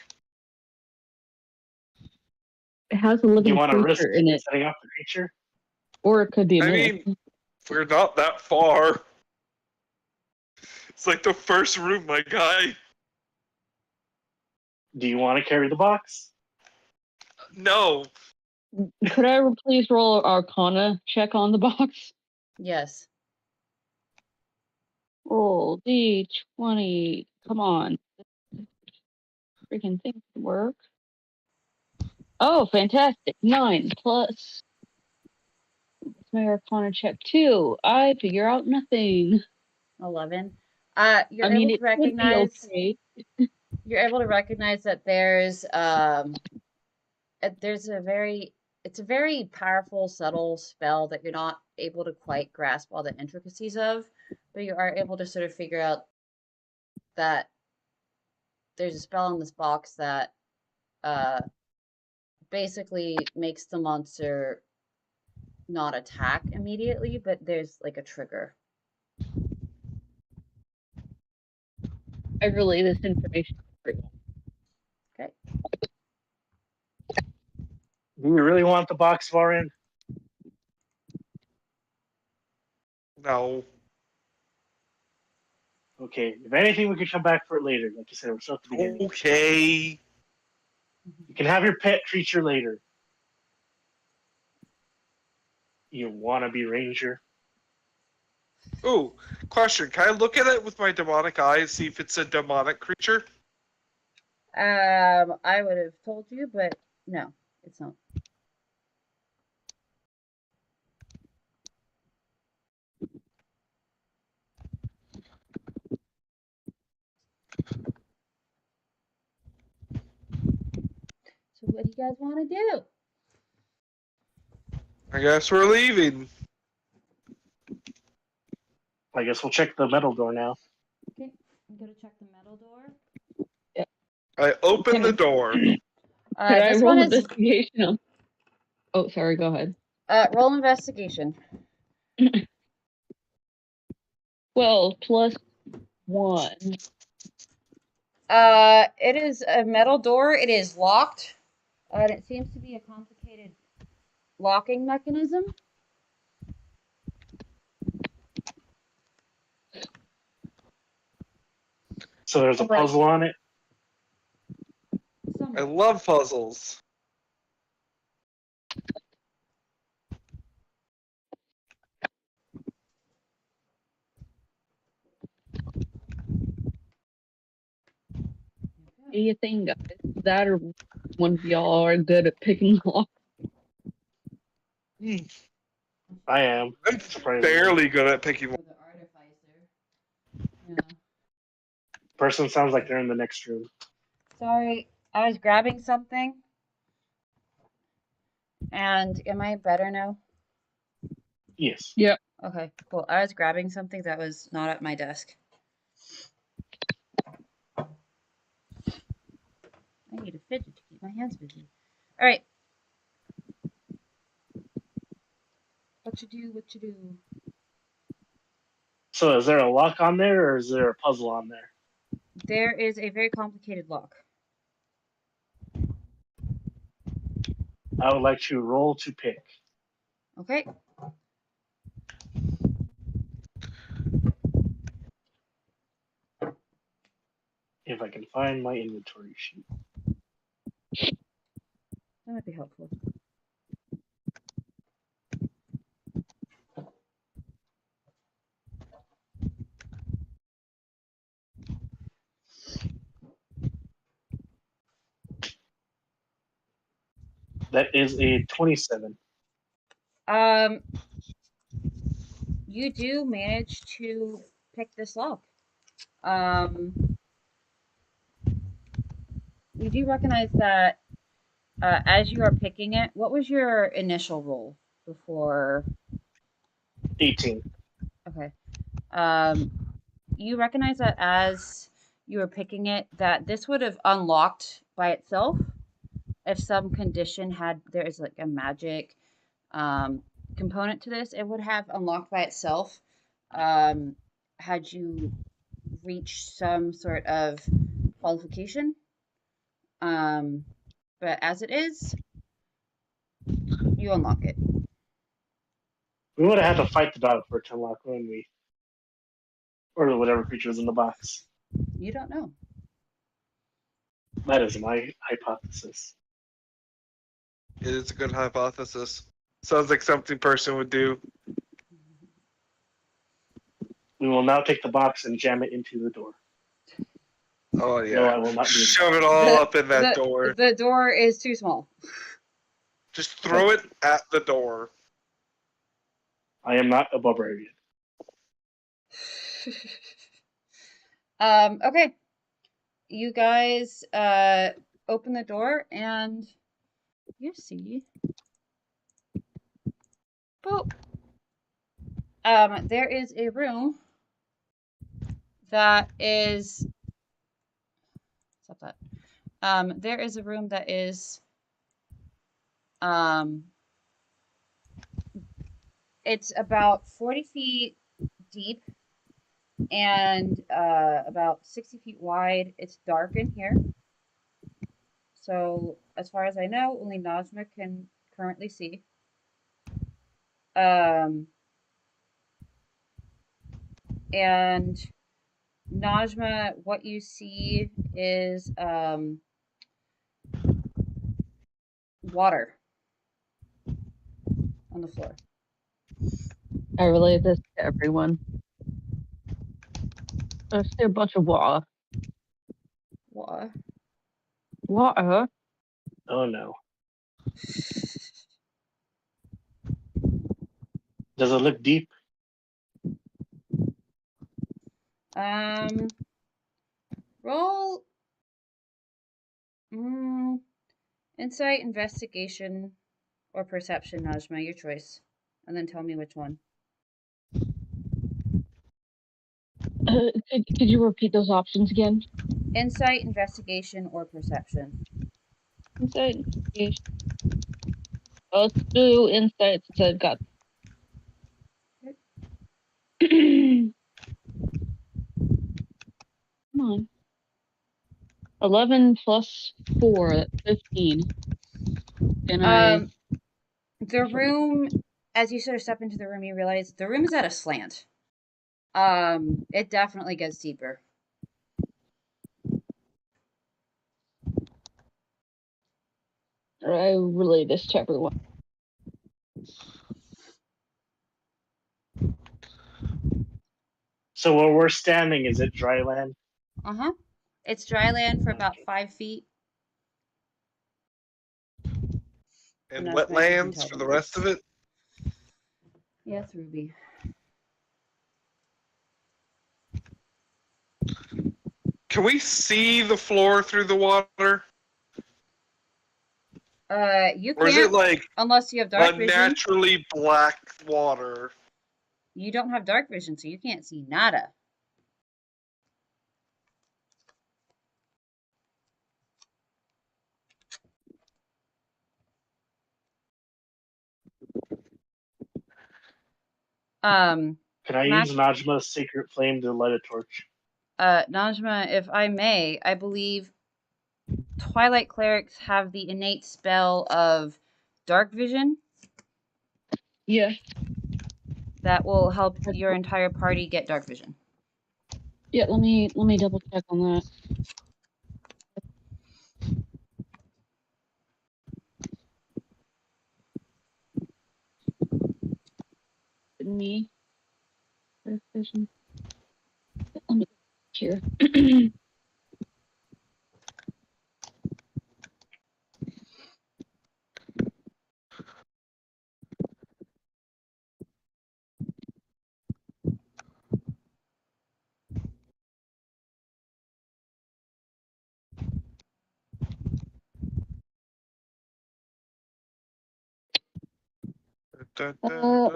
It has a Do living you want to risk creature in it, setting off the creature? or it could be a I mimic. mean, we're not that far. It's like the first room, my guy. Do you want to carry the box? No. Could I please roll an Arcana check on the box? Yes. Roll D20. Come on. Freaking thing work. Oh, fantastic. 9 plus my Arcana check 2. I figure out nothing. 11. You're I mean, able it to recognize. could be okay. You're able to recognize that there's it's a very powerful, subtle spell that you're not able to quite grasp all the intricacies of, but you are able to sort of figure out that there's a spell in this box that basically makes the monster not attack immediately, but there's like a trigger. I relay this information to everyone. Okay. Do you really want the box, Varen? No. Okay, if anything, we could come back for it later. Like I said, we're still at the beginning. Okay. You can have your pet creature later. You wannabe ranger. Ooh, question. Can I look at it with my demonic eyes, see if it's a demonic creature? I would have told you, but no, it's not. So what do you guys want to do? I guess we're leaving. I guess we'll check the metal door now. Okay, I'm gonna check the metal door. I open the door. Could I This roll one is investigation? Oh, sorry. Go ahead. roll investigation. Well, +1. It is a metal door. It is locked. And it seems to be a complicated locking mechanism. So there's a Right. puzzle on it. I love puzzles. What do you think, guys? That or one of y'all are good at picking lock? I am. I'm Surprisingly. barely good at picking. The artificer. Yeah. Person sounds like they're in the next room. Sorry, I was grabbing something. And am I better now? Yes. Yeah. Okay, cool. I was grabbing something that was not at my desk. I need a fidget to keep my hands busy. All right. What you do, what you do. So is there a lock on there or is there a puzzle on there? There is a very complicated lock. I would like to roll to pick. Okay. If I can find my inventory sheet. That might be helpful. That is a 27. You do manage to pick this lock. You do recognize that as you are picking it, what was your initial roll before? 18. Okay. You recognize that as you were picking it, that this would have unlocked by itself if some condition there is like a magic component to this. It would have unlocked by itself had you reached some sort of qualification. But as it is, you unlock it. We would have had to fight the dog for it to unlock, wouldn't we? Or whatever creature was in the box. You don't know. That is my hypothesis. It is a good hypothesis. Sounds like something person would do. We will now take the box and jam it into the door. Oh yeah. No, I will not do that. Shove it all up in that door. The door is too small. Just throw it at the door. I am not a barbarian. Okay. You guys open the door and you see. Boop. There is a room that is. Stop that. There is a room that is. It's about 40 feet deep and about 60 feet wide. It's dark in here. So, as far as I know, only Nazma can currently see. And Najma, what you see is water on the floor. I relay this to everyone. I see a bunch of water. Water. Water? Oh no. Does it look deep? Roll. Insight, investigation, or perception, Najma, your choice. And then tell me which one. Could you repeat those options again? Insight, investigation, or perception. Insight, investigation. Let's do insight since I've got. Come on. 11 plus 4, that's 15. And The room, as you sort of step into the room, you realize the room is at a slant. It definitely gets deeper. I relay this to everyone. So where we're standing, is it dry land? It's dry land for about 5 feet. And Najma, if you can wetlands tell for them the rest of it. Yes, Ruby. Can we see the floor through the water? You Or is it can't like unless you have dark vision. unnaturally black water? You don't have dark vision, so you can't see nada. Can I Mac- use Najma's secret flame to light a torch? Najma, if I may, I believe Twilight clerics have the innate spell of dark vision Yeah. that will help your entire party get dark vision. Yeah, let me double check on that. Me. Dark vision. Let me here.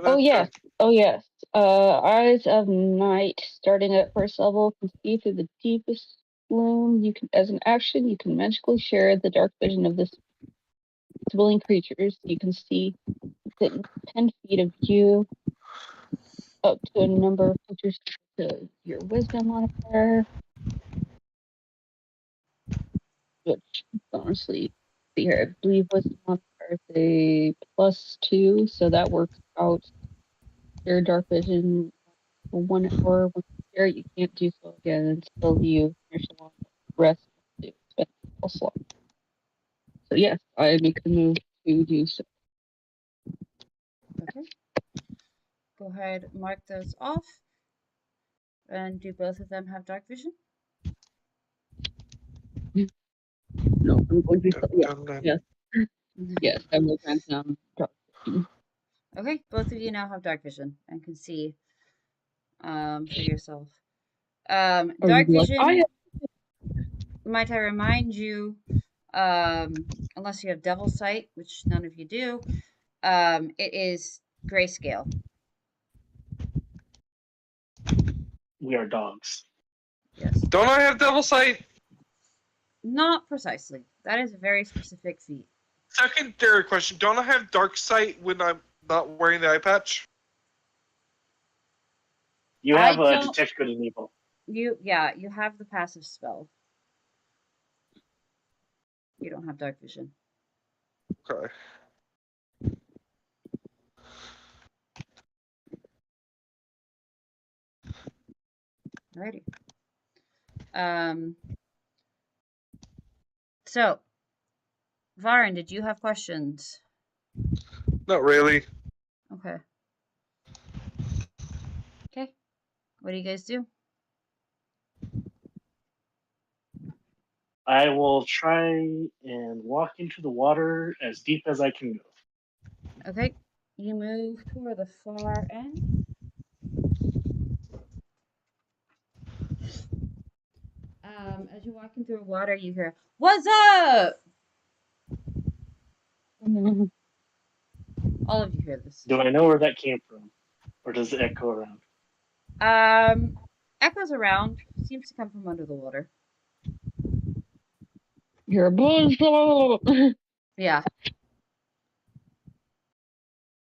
Oh yes. Oh yes. Eyes of Night, starting at first level, can see through the deepest gloom. You can, as an action, you can magically share the dark vision of this willing creatures. You can see within 10 feet of you, up to a number of creatures to your wisdom modifier, which honestly, see here, I believe wisdom modifier is a +2, so that works out. Your dark vision for 1 hour. Once you share it, you can't do so again until you finish along the rest of the spell slot. So yes, I make the move to do so. Okay. Go ahead, mark those off. And do both of them have dark vision? No, I'm going to yes. Yes, I will grant them dark vision. Okay, both of you now have dark vision and can see for yourself. Dark vision, might I remind you, unless you have devil sight, which none of you do, it is grayscale. We are dogs. Yes. Don't I have devil sight? Not precisely. That is a very specific feat. Secondary question: don't I have dark sight when I'm not wearing the eye patch? You have a detect good and evil. You have the passive spell. You don't have dark vision. Okay. Alrighty. So, Varen, did you have questions? Not really. Okay. Okay. What do you guys do? I will try and walk into the water as deep as I can go. Okay. You move toward the far end. As you're walking through water, you hear, "What's up?" All of you hear this. Do I know where that came from? Or does it echo around? Echoes around. Seems to come from under the water. You're a buzzsaw. Yeah.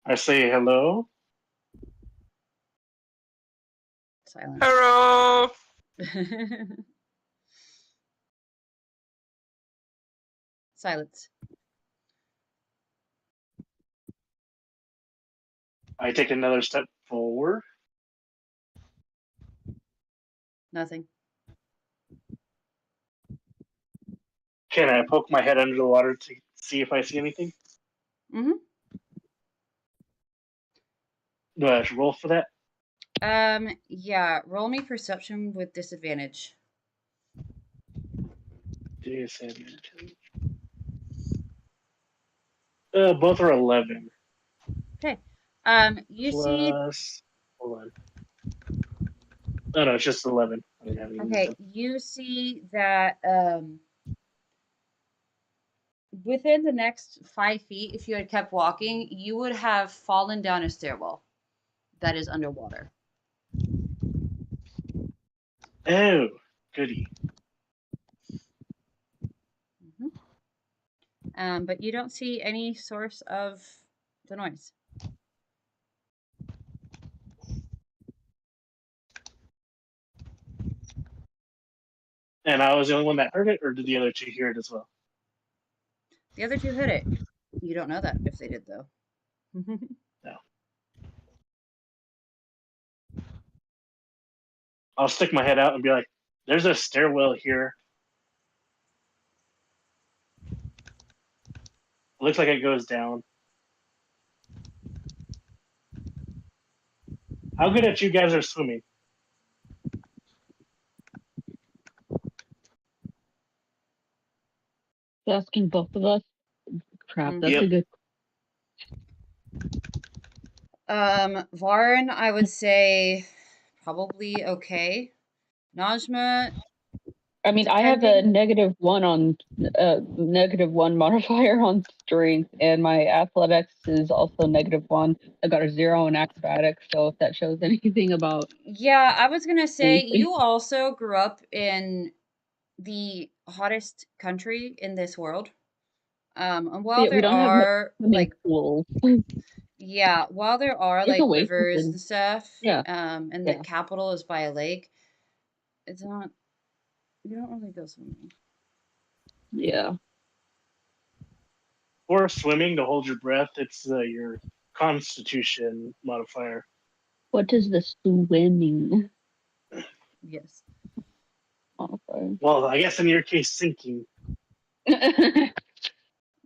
I say hello. Silence. Hello. Silence. I take another step forward. Nothing. Can I poke my head under the water to see if I see anything? Mm-hmm. Do I have to roll for that? Yeah. Roll me perception with disadvantage. Disadvantage. Both are 11. Okay. You see. Plus 11. Oh no, it's just 11. I don't have any Okay. wisdom. You see that within the next 5 feet, if you had kept walking, you would have fallen down a stairwell that is underwater. Oh, goody. But you don't see any source of the noise. And I was the only one that heard it, or did the other two hear it as well? The other two heard it. You don't know that if they did, though. No. I'll stick my head out and be like, there's a stairwell here. Looks like it goes down. How good at you guys are swimming? Asking both of us. Crap, that's Yep. a good. Varen, I would say probably okay. Najma, I mean, I have a depending. -1 modifier on strength, and my athletics is also -1. I got a 0 in acrobatics, so if that shows anything about Yeah, I was gonna say anything. you also grew up in the hottest country in this world. And while Yeah, we there don't have much are swimming like pools. while there are There's like oasis rivers and and stuff, yeah, and the yeah, capital is by a lake, it's not you don't really go swimming. yeah. For swimming, to hold your breath, it's your constitution modifier. What is the swimming Yes. modifier? Well, I guess in your case, sinking.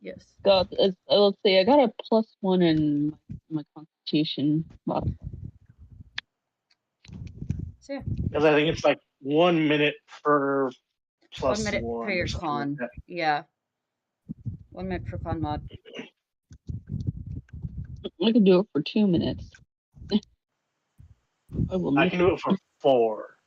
Yes. God, let's see. I got a +1 in my constitution modifier. So yeah, Because I think it's like 1 minute per 1 minute per +1 or your something like con. that. Yeah. 1 minute per con mod. I can do it for 2 minutes. I will I miss can do it for 4.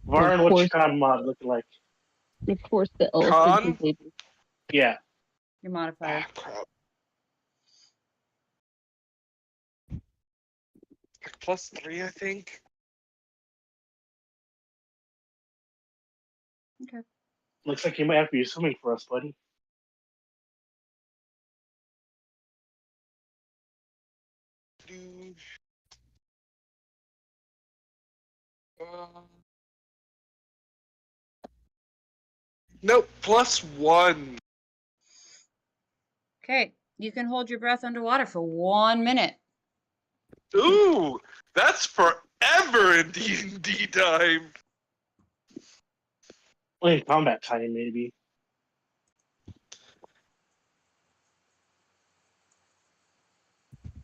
Varen, what's your con mod looking like? Of course, the elephant Con? is able. Yeah. Your modifier. Ah, crap. Like +3, I think. Okay. Looks like you might have to be swimming for us, buddy. Nope, +1. Okay. You can hold your breath underwater for 1 minute. Ooh, that's forever in D&D time. Well, in combat time, maybe.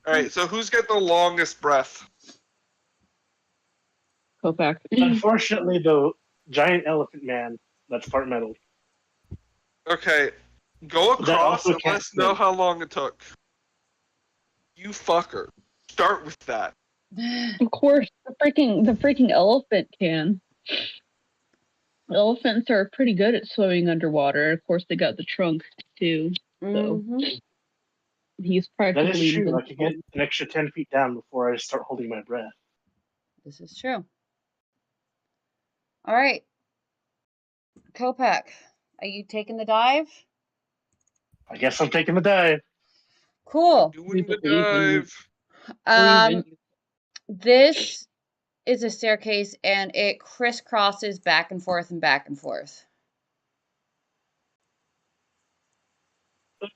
All right, so who's got the longest breath? Copac. Unfortunately, the giant elephant man that's part metal. Okay, go That across also and let can't us know swim. how long it took. You fucker. Start with that. Of course, the freaking elephant can. Elephants are pretty good at swimming underwater. Of course, they got the trunk too. So he's That is practically true. I invincible. could get an extra 10 feet down before I start holding my breath. This is true. All right. Copac, are you taking the dive? I guess I'm taking the dive. Cool. Doing the believe in you. dive. Believe in you. This is a staircase and it crisscrosses back and forth and back and forth.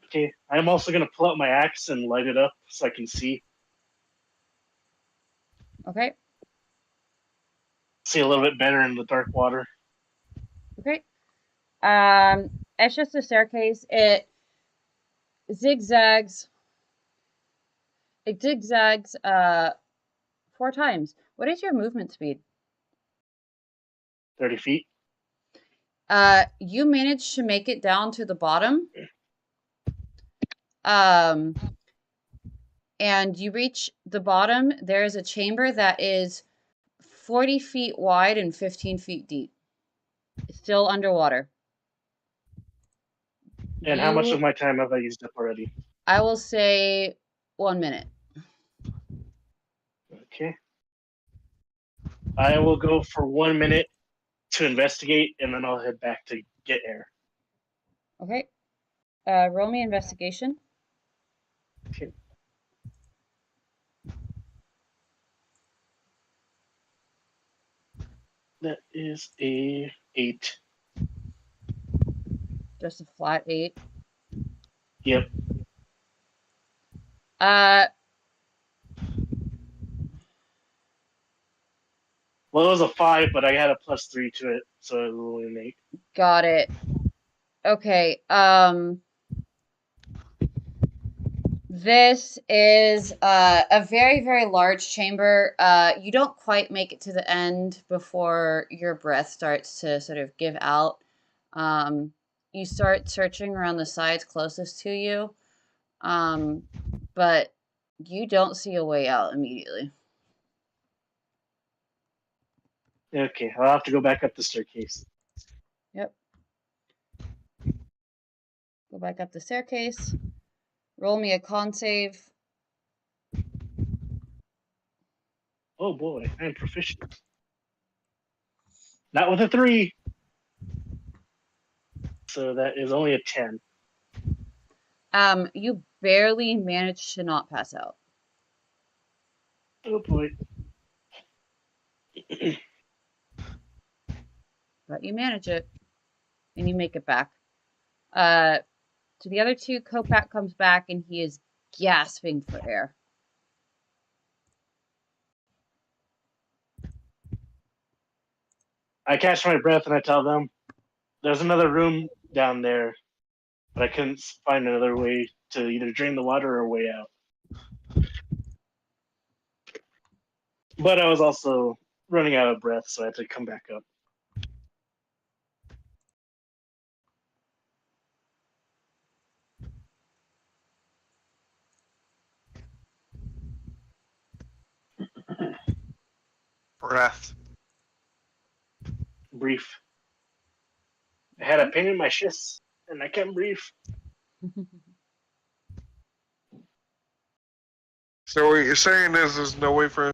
Okay, I'm also going to pull out my axe and light it up so I can see Okay. a little bit better in the dark water. Okay. It's just a staircase. It zigzags. It zigzags 4 times. What is your movement speed? 30 feet. You managed to make it down to the bottom. And you reach the bottom. There is a chamber that is 40 feet wide and 15 feet deep. It's still underwater. And how much of my time have I used up already? I will say 1 minute. Okay. I will go for 1 minute to investigate, and then I'll head back to get air. Okay. Roll me investigation. Okay. That is a 8. Just a flat 8. Yep. Well, it was a 5, but I had a +3 to it, so it was only an 8. Got it. Okay. This is a very, very large chamber. You don't quite make it to the end before your breath starts to sort of give out. You start searching around the sides closest to you, but you don't see a way out immediately. Okay, I'll have to go back up the staircase. Yep. Go back up the staircase. Roll me a con save. Oh boy, I am proficient. Not with a 3. So that is only a 10. You barely manage to not pass out. Oh boy. But you manage it. And you make it back. To the other two, Copac comes back and he is gasping for air. I catch my breath and I tell them, there's another room down there, but I couldn't find another way to either drain the water or way out. But I was also running out of breath, so I had to come back up. Breath. Brief. I had a pain in my chest, and I can't breathe. So what you're saying is there's no way for...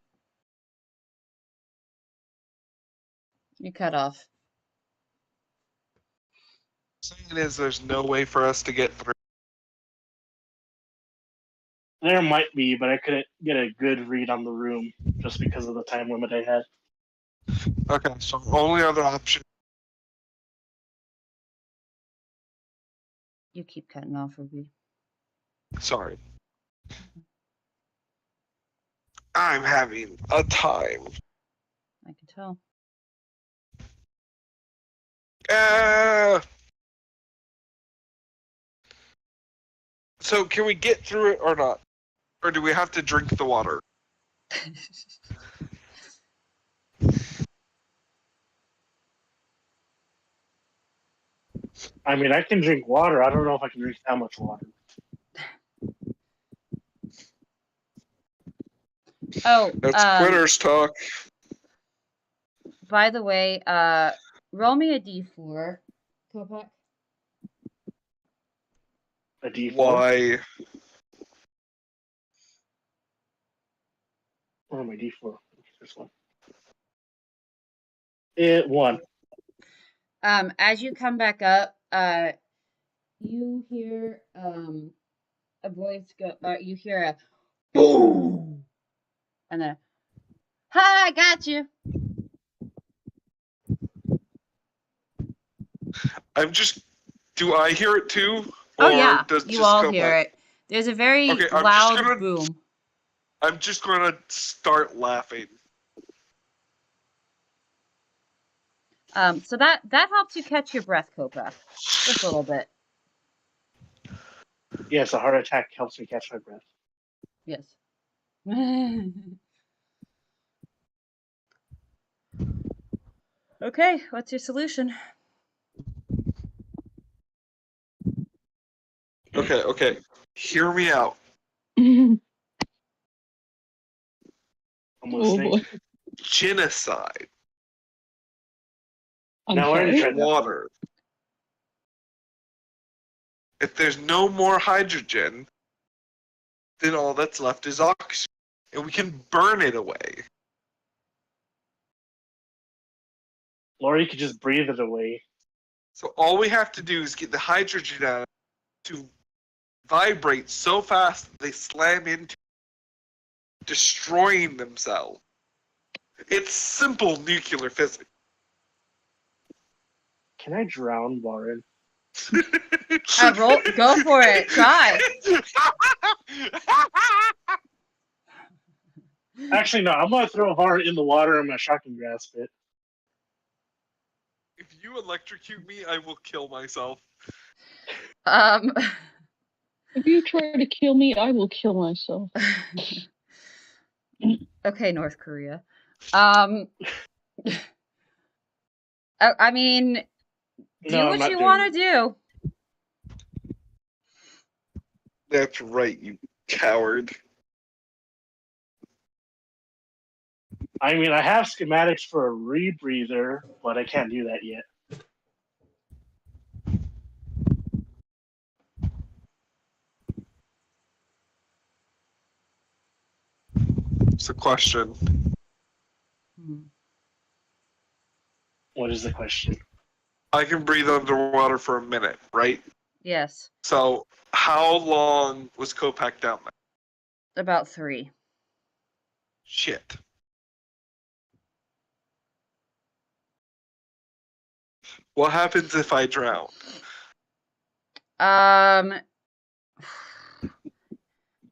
You cut off. Saying is there's no way for us to get through. There might be, but I couldn't get a good read on the room just because of the time limit I had. Okay, so only other option. You keep cutting off, Ruby. Sorry. I'm having a time. I can tell. So can we get through it or not? Or do we have to drink the water? I mean, I can drink water. I don't know if I can drink that much water. Oh, That's quitters talk. by the way, roll me a d4, Copac. A D4. Why? Where am I? D4. This one. It won. As you come back up, you hear a voice go. You hear a boom, and then, "Hi, I got you." I'm just. Do I hear it too? Oh Or yeah, does you just all go hear back? it. There's a very Okay, loud boom. I'm just gonna start laughing. So that helps you catch your breath, Copa, just a little bit. Yes, a heart attack helps me catch my breath. Yes. Okay, what's your solution? Okay. Hear me out. I'm Oh listening. boy. Genocide. I'm Now, I already sorry. tried that. Water. If there's no more hydrogen, then all that's left is oxygen. And we can burn it away. Lori could just breathe it away. So all we have to do is get the hydrogen out to vibrate so fast that they slam into, destroying themselves. It's simple nuclear physics. Can I drown Warren? Go for it. Try. Actually, no. I'm gonna throw Warren in the water. I'm gonna shock and grasp it. If you electrocute me, I will kill myself. If you try to kill me, I will kill myself. Okay, North Korea. I mean, do No, I'm what not you doing want to do. That's right, you coward. I mean, I have schematics for a rebreather, but I can't do that yet. It's a question. What is the question? I can breathe underwater for a minute, right? Yes, So, how long was Copac down there? about 3. Shit. What happens if I drown?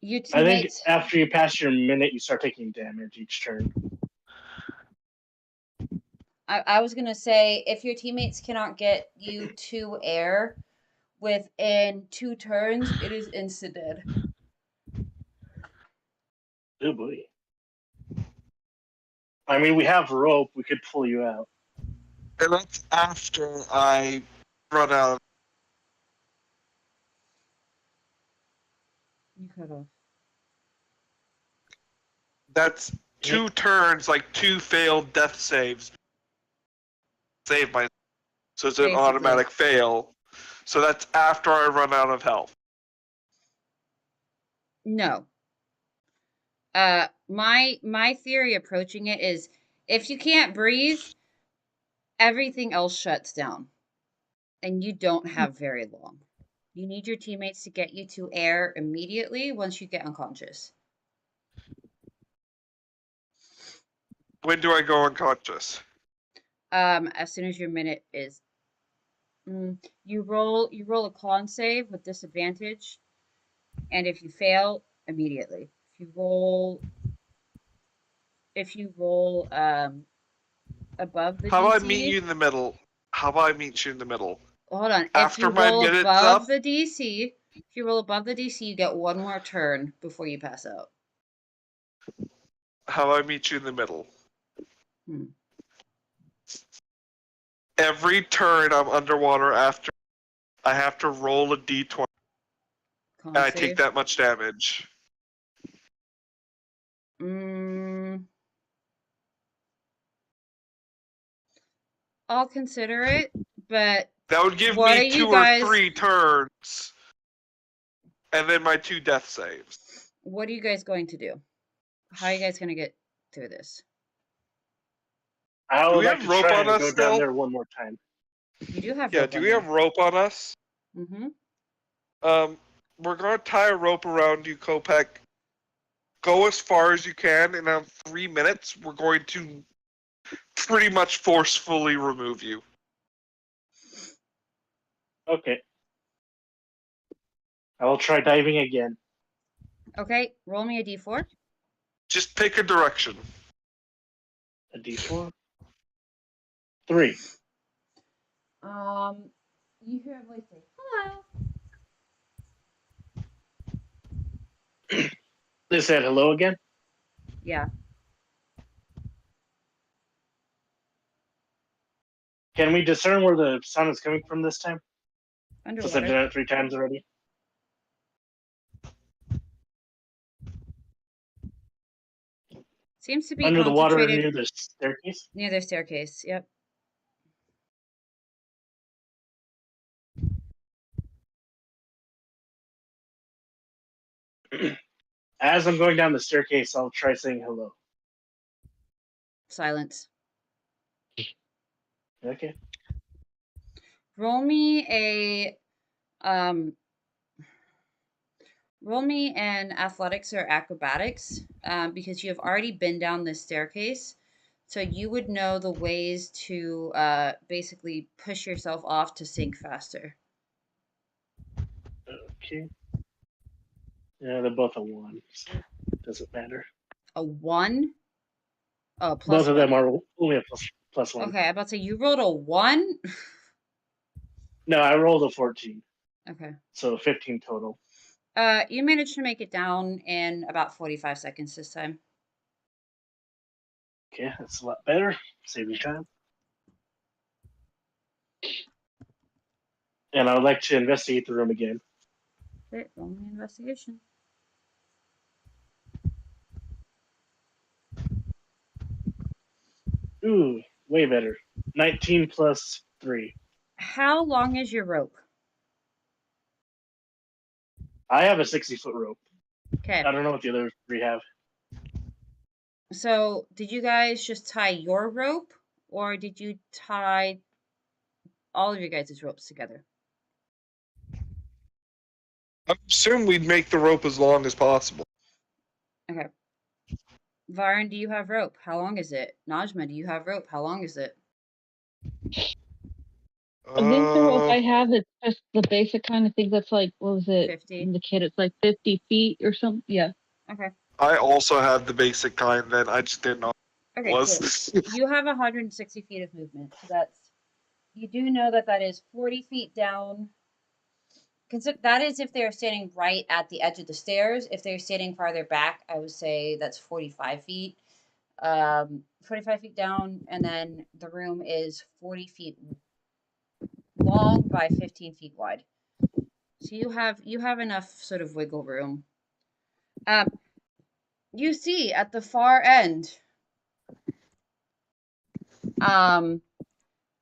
Your I think teammates. after you pass your minute, you start taking damage each turn. I was gonna say, if your teammates cannot get you to air within 2 turns, it is instant dead. Oh boy. I mean, we have rope. We could pull you out. And that's after I run out. You could have. That's 2 turns, like 2 failed death saves. Save my. So it's an Basically. automatic fail. So that's after I run out of health. No. My theory approaching it is, if you can't breathe, everything else shuts down, and you don't have very long. You need your teammates to get you to air immediately once you get unconscious. When do I go unconscious? As soon as your minute is, you roll a con save with disadvantage, and if you fail, immediately. If you roll if you roll above the How about I DC. meet you in the middle? How about I meet you in the middle? Hold on. If After you my roll minute's above up? the DC, if you roll above the DC, you get one more turn before you pass out. How about I meet you in the middle? Hmm. Every turn I'm underwater after, I have to roll a d20, Con and I save. take that much damage. I'll consider it, but That would give what are me you 2 or guys? 3 turns, and then my 2 death saves. What are you guys going to do? How are you guys going to get through this? I Do would we like have to rope try on and us go down still? there one more time. You do have Yeah, rope do on we you. have rope on us? Mm-hmm. We're gonna tie a rope around you, Copac. Go as far as you can, and in 3 minutes, we're going to pretty much forcefully remove you. Okay. I will try diving again. Okay, roll me a d4. Just pick a direction. A d4. 3. You hear a voice say, "Hello." They said hello again. Yeah. Can we discern where the sound is coming from this time? Since I've Underwater. done it 3 times already. Seems to be Under the water concentrated near the staircase. near the staircase. Yep. As I'm going down the staircase, I'll try saying hello. Silence. Okay. Roll me a roll me an athletics or acrobatics, because you have already been down this staircase, so you would know the ways to basically push yourself off to sink faster. Okay. Yeah, they're both a 1, so it doesn't matter. A 1? Oh, plus Both of 1. them are only a plus 1. Okay, I'm about to say you rolled a 1. No, I rolled a 14, Okay. so 15 total. You managed to make it down in about 45 seconds this time. Okay, that's a lot better. Saving time. And I would like to investigate the room again. Okay, roll me an investigation. Ooh, way better. 19 plus 3. How long is your rope? I have a 60-foot rope. Okay. I don't know what the other 3 have. So, did you guys just tie your rope, or did you tie all of your guys' ropes together? I assume we'd make the rope as long as possible. Okay. Varen, do you have rope? How long is it? Najma, do you have rope? How long is it? I think the rope I have is just the basic kind of thing that's like, what was it? 50. From the kid, it's like 50 feet or something. Yeah. Okay. I also have the basic kind, then I just didn't know what Okay, it was. cool. You have 160 feet of movement, so that's, you do know that that is 40 feet down. That is if they're standing right at the edge of the stairs. If they're standing farther back, I would say that's 45 feet. 45 feet down, and then the room is 40 feet long by 15 feet wide. So you have enough sort of wiggle room. You see at the far end,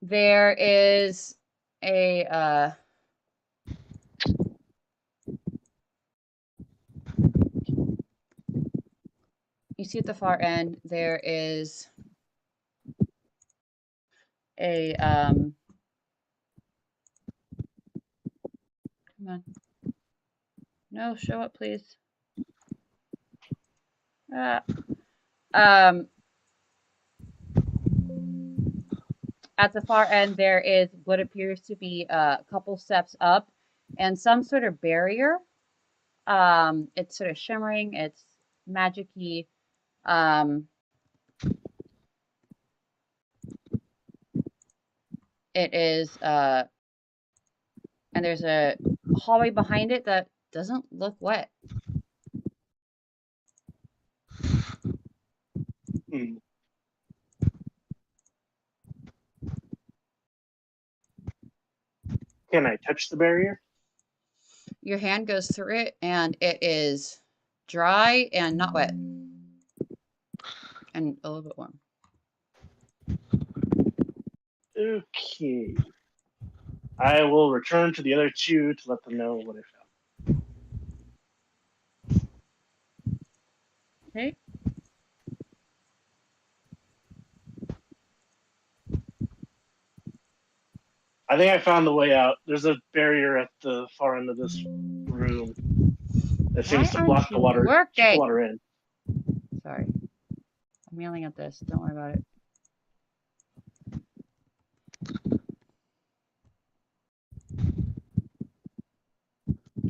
there is a you see at the far end there is a come on. No, show up, please. Um At the far end, there is what appears to be a couple steps up and some sort of barrier. It's sort of shimmering, it's magic-y. it is, and there's a hallway behind it that doesn't look wet. Hmm. Can I touch the barrier? Your hand goes through it, and it is dry and not wet, and a little bit warm. Okay. I will return to the other two to let them know what I found. Okay. I think I found the way out. There's a barrier at the far end of this room that seems to Why block aren't the you water, keep the working? water in. Sorry. I'm yelling at this. Don't worry about it.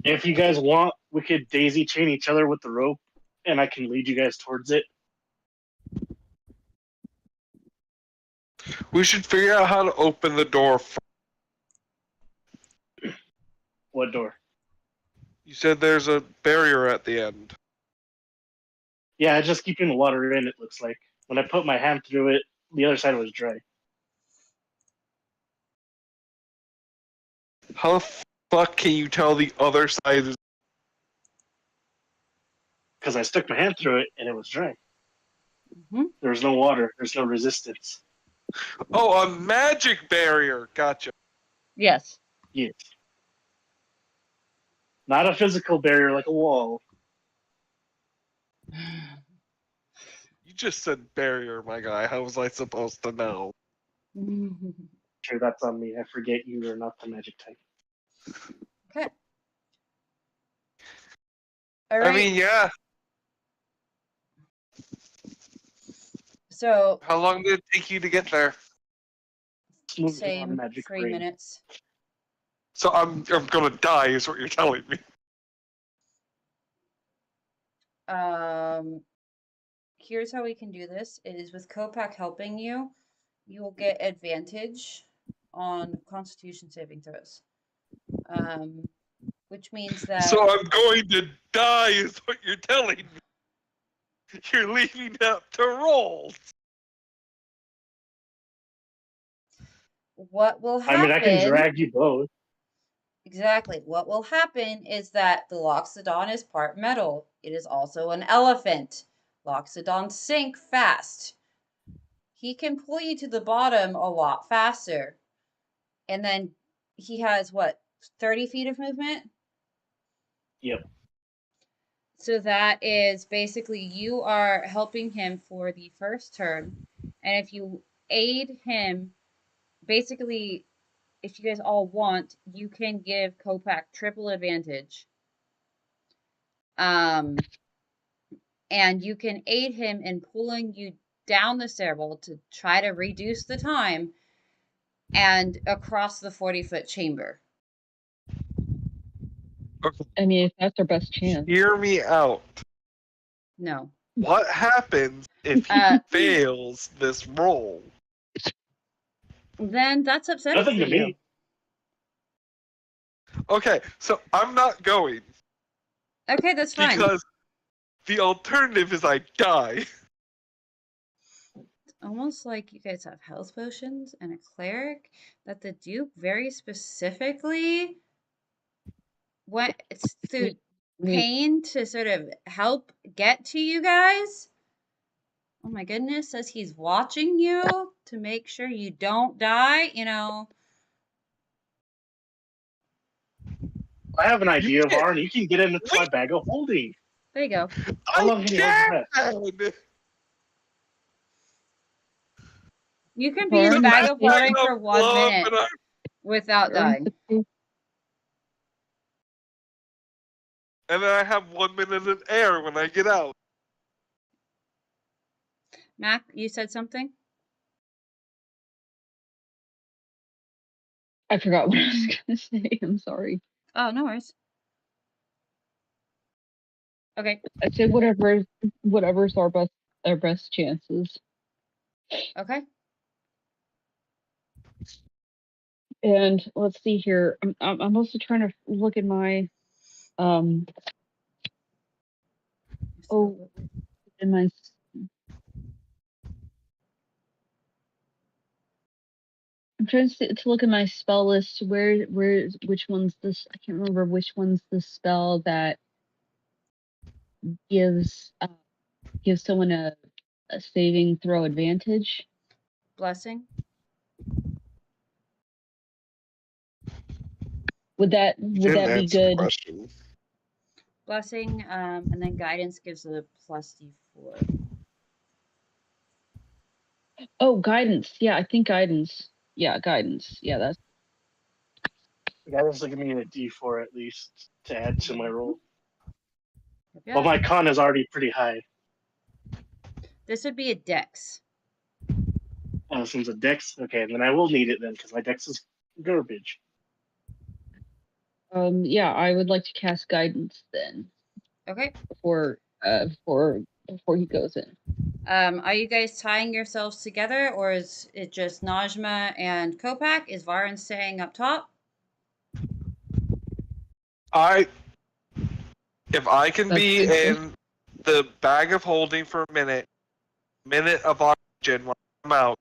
If you guys want, we could daisy chain each other with the rope, and I can lead you guys towards it. We should figure out how to open the door. What door? You said there's a barrier at the end. Yeah, just keeping the water in, it looks like. When I put my hand through it, the other side was dry. How the fuck can you tell the other side is... Because I stuck my hand through it, and it was dry. Mm-hmm. There was no water. There's no resistance. Oh, a magic barrier. Gotcha. Yes. Yes. Not a physical barrier like a wall. You just said barrier, my guy. How was I supposed to know? Sure, that's on me. I forget you are not the magic type. Okay. All right. I mean, yeah. So How long did it take you to get there? Smooth on same magic 3 rain. minutes. So I'm gonna die, is what you're telling me. Here's how we can do this is with Copac helping you, you will get advantage on Constitution saving throws. Which means that So I'm going to die, is what you're telling me. You're leaving it up to rolls. what will happen? I mean, I can drag you both. Exactly. What will happen is that the Loxodon is part metal. It is also an elephant. Loxodons sink fast. He can pull you to the bottom a lot faster. And then he has what, 30 feet of movement? Yep. So that is basically you are helping him for the first turn. And if you aid him, basically, if you guys all want, you can give Copac triple advantage. And you can aid him in pulling you down the stairwell to try to reduce the time and across the 40-foot chamber. Okay. I mean, if that's our best chance. Hear me out. No. What happens if he fails this roll? Then that's upsetting Nothing for to you. me. Okay, so I'm not going Okay, that's fine. because the alternative is I die. It's almost like you guys have health potions and a cleric that the Duke very specifically went through pain to sort of help get to you guys. Oh my goodness, says he's watching you to make sure you don't die, you know. I have an idea, can't- Varen. You can get into my bag of holding. There you go. How long can you hold your breath? You can be in the Varen, bag of holding I'm for 1 blow up minute and I- without dying. And then I have 1 minute in air when I get out. Mac, you said something? I forgot what I was gonna say. I'm sorry. Oh, no worries. Okay. I'd say whatever's our best chances. Okay. And let's see here. I'm also trying to look at my in my I'm trying to look at my spell list. Which one's this? I can't remember which one's the spell that gives someone a saving throw advantage. Blessing. Would that Didn't be answer the good? question. Blessing, and then guidance gives a plus D4. Oh, guidance. Yeah, I think guidance. Yeah, guidance. Yeah, that's. Guidance will give me a D4 at least to add to my roll. Yep. Well, my con is already pretty high. This would be a dex. Oh, this one's a dex? Okay, then I will need it then, because my dex is garbage. Yeah, I would like to cast guidance then. Okay. Before he goes in. Are you guys tying yourselves together, or is it just Najma and Copac? Is Varen staying up top? If I can be in the bag of holding for a minute of oxygen when I'm out,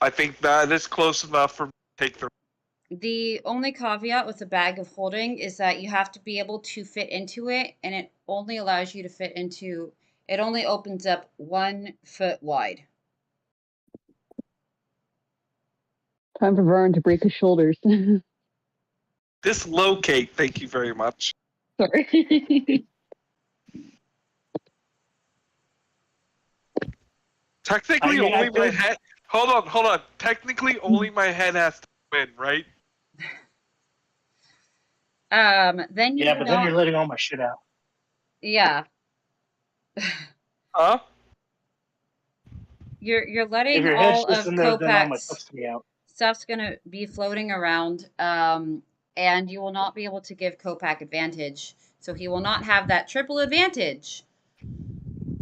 I think that is close enough for me to take the. The only caveat with the bag of holding is that you have to be able to fit into it, and it only allows you to fit into. It only opens up 1 foot wide. Time for Varen to break his shoulders. Dislocate, thank you very much. Sorry. Technically, only my head. Hold on. Technically, only my head has to win, right? Then you Yeah, but then you're letting all my shit out. Yeah. Huh? You're letting If your all head's of just in there, then all my Kopac's stuff's coming out. stuff's gonna be floating around, and you will not be able to give Copac advantage. So he will not have that triple advantage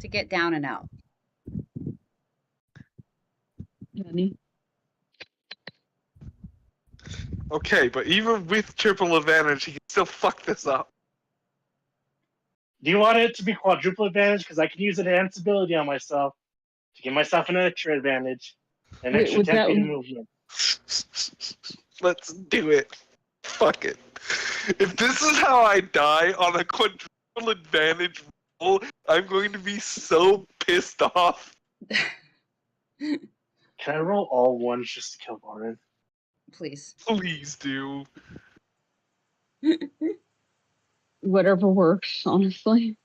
to get down and out. Okay, but even with triple advantage, he can still fuck this up. Do you want it to be quadruple advantage? Because I can use enhanced ability on myself to give myself an extra advantage, an extra 10 feet of movement. Let's do it. Fuck it. If this is how I die on a quadruple advantage roll, I'm going to be so pissed off. Can I roll all ones just to kill Varen? Please. Please do. Whatever works, honestly.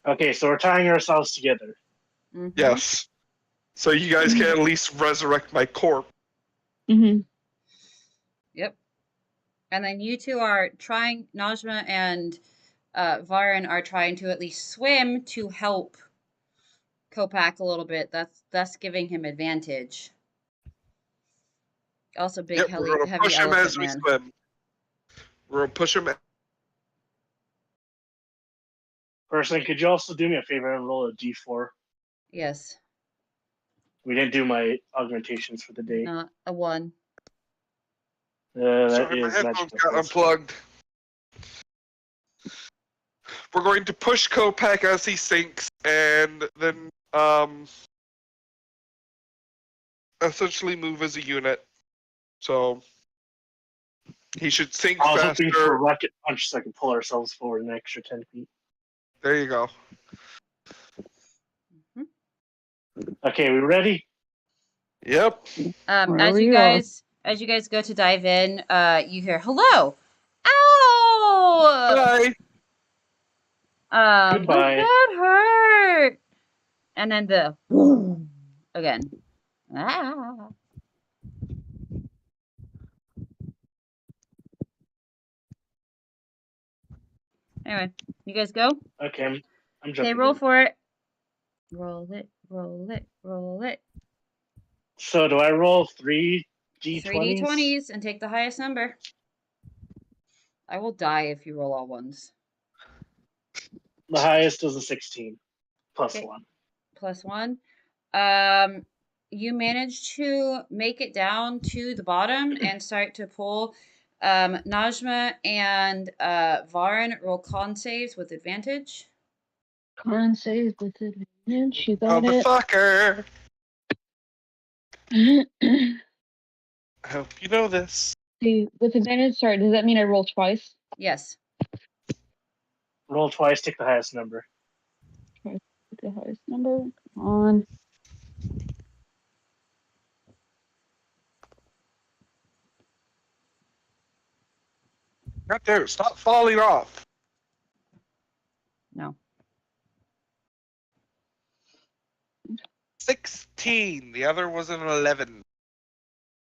Okay, so we're tying ourselves together. Mm-hmm. Yes. So you guys can at least resurrect my corpse. Mm-hmm. Yep. And then you two are trying, Najma and Varen are trying to at least swim to help Copac a little bit. That's giving him advantage. Also, big Yep, we're gonna heavy push him elephant as we man. swim. We're gonna push him. Person, could you also do me a favor and roll a d4? Yes. We didn't do my augmentations for the day. Not a 1. That Sorry, my is headphones magical. got unplugged. We're going to push Copac as he sinks, and then essentially move as a unit. So he should sink I was faster. hoping for a rocket punch so I can pull ourselves forward an extra 10 feet. There you go. Mm-hmm. Okay, we ready? Yep. As you guys go to dive in, you hear hello. Ow! Bye. Goodbye. That hurt. And then the boom again. Ah. Anyway, you guys go. Okay, I'm jumping. Okay, roll for it. Roll it, roll it, roll it. So do I roll 3 d20s? 3 d20s and take the highest number. I will die if you roll all ones. The highest is a 16. Plus Okay. 1. +1. You manage to make it down to the bottom and start to pull. Najma and Varen roll con saves with advantage. Con save with advantage. You got Motherfucker! it. I hope you know this. See, with advantage, sorry, does that mean I roll twice? Yes. Roll twice, take the highest number. Try to pick the highest number. Come on. God damn it, stop falling off. No. 16. The other was an 11.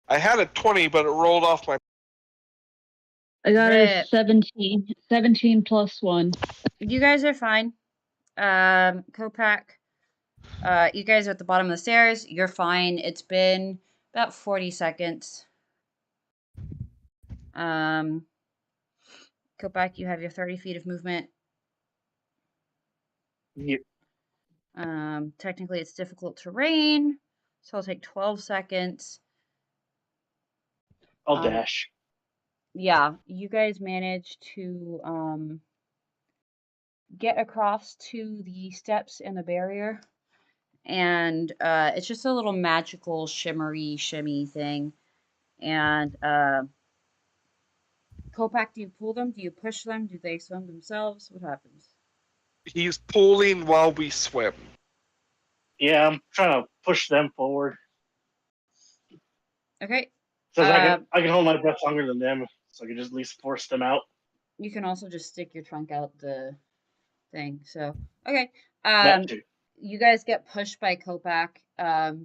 I had a 20, but it rolled off my. I got a Rip. 17. 17 plus 1. You guys are fine. Copac, you guys are at the bottom of the stairs. You're fine. It's been about 40 seconds. Copac, you have your 30 feet of movement. Yep. Technically, it's difficult terrain, so I'll take 12 seconds. I'll dash. Yeah, you guys managed to get across to the steps and the barrier, and it's just a little magical shimmery shimmy thing. And Copac, do you pull them? Do you push them? Do they swim themselves? What happens? He's pulling while we swim. Yeah, I'm trying to push them forward. Okay. Because I can hold my breath longer than them, so I can just at least force them out. You can also just stick your trunk out the thing. So, okay. That too. You guys get pushed by Copac. They're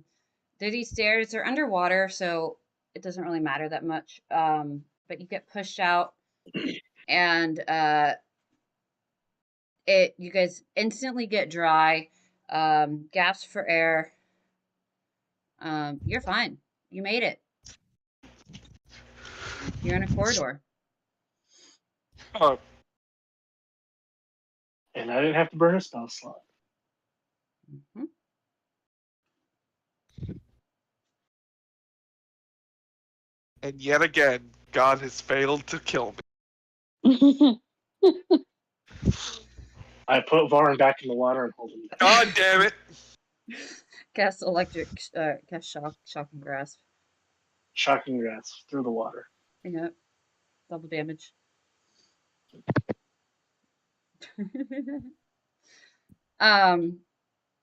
these stairs. They're underwater, so it doesn't really matter that much. But you get pushed out, and you guys instantly get dry, gasp for air. You're fine. You made it. You're in a corridor. Oh, And I didn't have to burn a spell slot. Mhm. and yet again, God has failed to kill me. I put Varen back in the water and hold him down. God damn it! Cast electric, cast shocking grasp. Shocking grasp through the water. Yep. Double damage.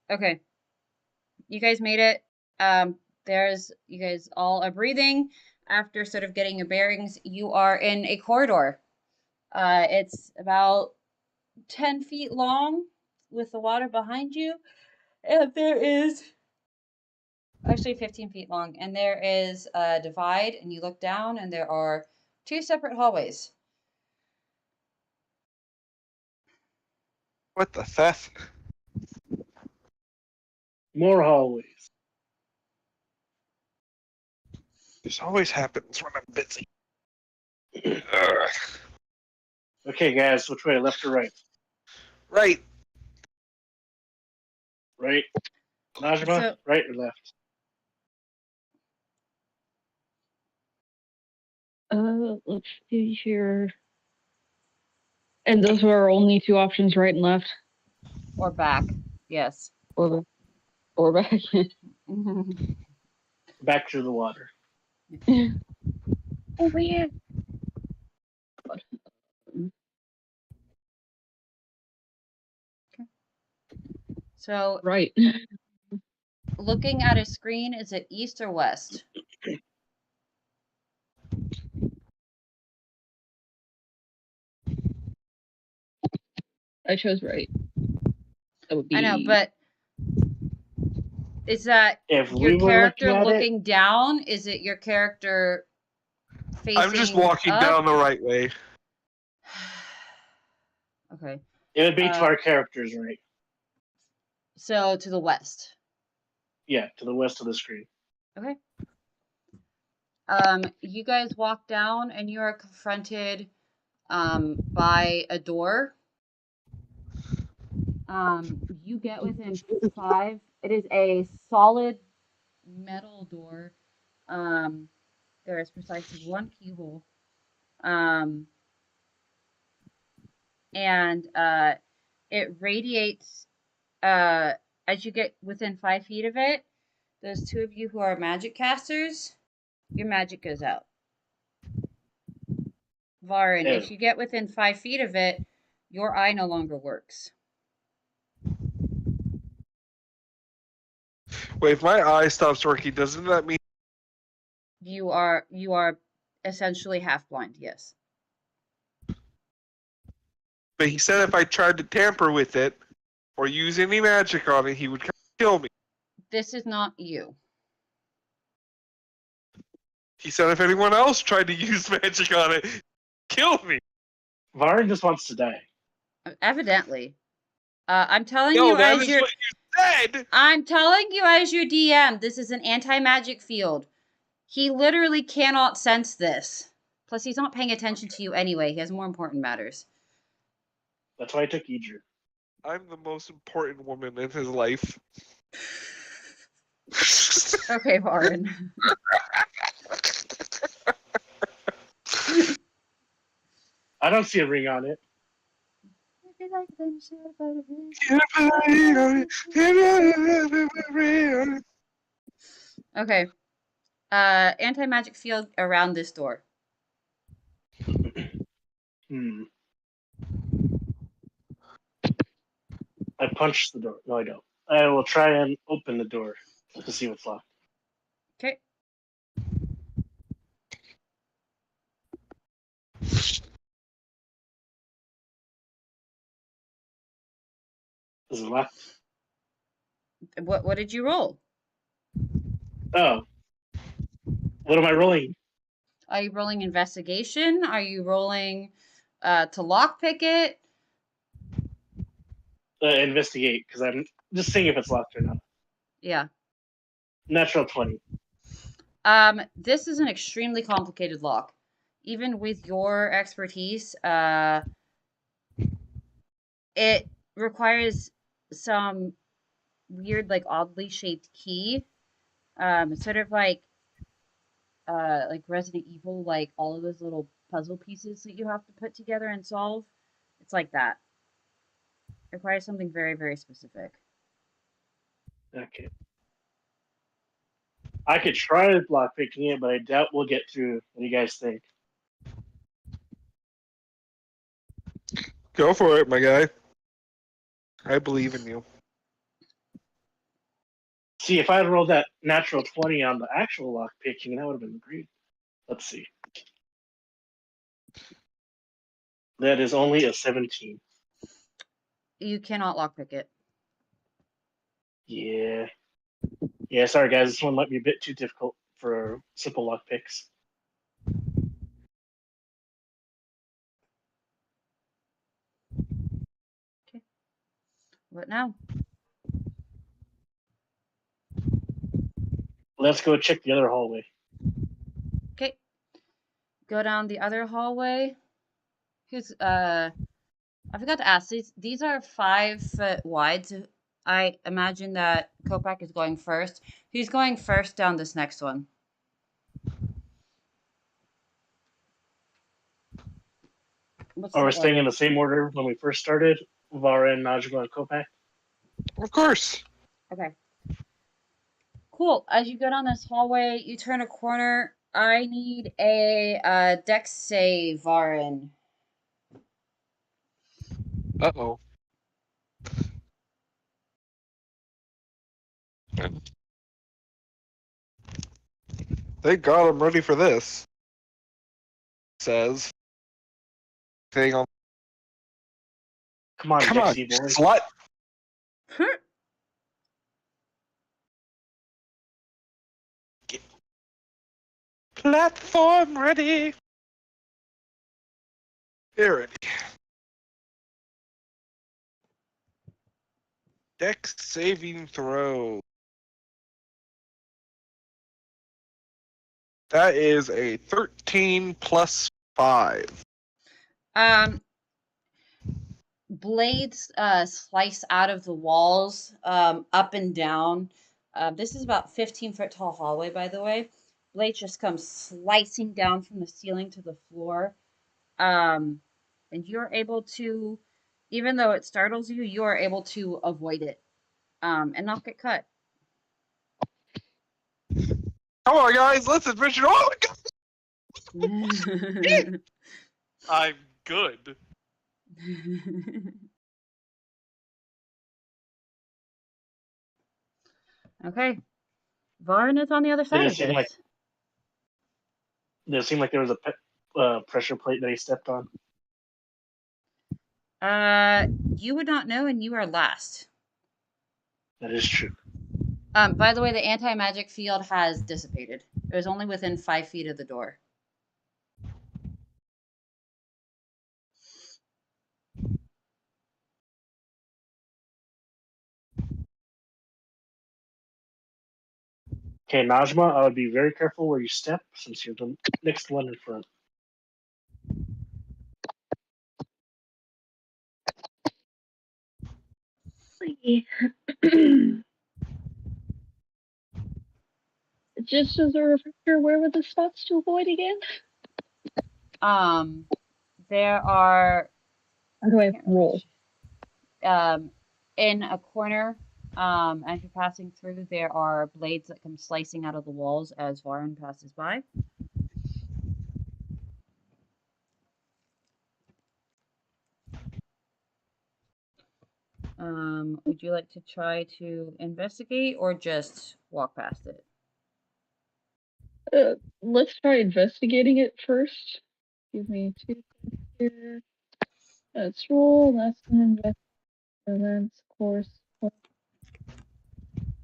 Okay. You guys made it. You guys all are breathing. After sort of getting your bearings, you are in a corridor. It's about 10 feet long with the water behind you. And there is actually 15 feet long. And there is a divide, and you look down, and there are two separate hallways. What the Seth? More hallways. This always happens when I'm busy. Ugh. Okay, guys, which way? Left or right? Right. Right. Najma, right or left? Let's see here. And those are our only two options, right and left? Or back. Yes. Or back. Back to the water. Over here. So, Right. looking at a screen, is it east or west? I chose right. That would be. I know, but is that If your we were character looking at looking down? Is it your character facing I'm just walking up? down the right way. Okay. it would be to our characters, right? So to the west. Yeah, to the west of the screen. Okay. You guys walk down and you are confronted by a door. You get within 5. It is a solid metal door. There is precisely 1 keyhole. And it radiates as you get within 5 feet of it. Those 2 of you who are magic casters, your magic goes out. Varen, Ew. if you get within 5 feet of it, your eye no longer works. Wait, if my eye stops working, doesn't that mean? You are essentially half blind. Yes. But he said if I tried to tamper with it or use any magic on it, he would kill me. This is not you. He said if anyone else tried to use magic on it, kill me. Varen just wants to die. Evidently. I'm telling No, you that as is your what you said. I'm telling you as your DM, this is an anti-magic field. He literally cannot sense this. Plus, he's not paying attention to you anyway. He has more important matters. That's why I took Idru. I'm the most important woman in his life. Okay, Varen. I don't see a ring on it. Okay. Anti-magic field around this door. I punched the door. No, I don't. I will try and open the door to see what's locked. Okay. Is it locked? What did you roll? Oh. What am I rolling? Are you rolling investigation? Are you rolling to lockpick it? Investigate, because I'm just seeing if it's locked or not. Yeah. Natural 20. This is an extremely complicated lock. Even with your expertise, it requires some weird, like oddly shaped key. Sort of like Resident Evil, like all of those little puzzle pieces that you have to put together and solve. It's like that. It requires something very, very specific. Okay. I could try lock picking it, but I doubt we'll get through. What do you guys think? Go for it, my guy. I believe in you. See, if I had rolled that natural 20 on the actual lock picking, that would have been great. Let's see. That is only a 17. You cannot lockpick it. Yeah. Yeah, sorry guys, this one might be a bit too difficult for simple lock picks. Okay. What now? Let's go check the other hallway. Okay. Go down the other hallway. Who's I forgot to ask, these are 5 foot wide, so I imagine that Copac is going first. Who's going first down this next one? Are we staying in the same order when we first started? Varen, Najma, and Copac? Of course. Okay. Cool. As you go down this hallway, you turn a corner. I need a dex save, Varen. Uh-oh. Thank God I'm ready for this. Says. Thing on. Come on, Come on, Dixie boy. slut. Platform ready. Here ready. Dex saving throw. That is a 13 plus 5. blades slice out of the walls, up and down. This is about 15-foot tall hallway, by the way. Blades just come slicing down from the ceiling to the floor. And you're able to, even though it startles you, you are able to avoid it, and not get cut. Come on, guys, let's adventure. Oh my god! I'm good. Okay. Varen is on the other side of this. Did it seem like there was a pressure plate that he stepped on? You would not know, and you are last. That is true. By the way, the anti-magic field has dissipated. It was only within 5 feet of the door. Okay, Najma, I would be very careful where you step since you're the next one in front. Just as a refresher, where were the spots to avoid again? There are. How do I roll? In a corner, as you're passing through, there are blades that come slicing out of the walls as Varen passes by. Would you like to try to investigate or just walk past it? Let's try investigating it first. Give me 2 seconds here. Let's roll. That's an investigation. Events course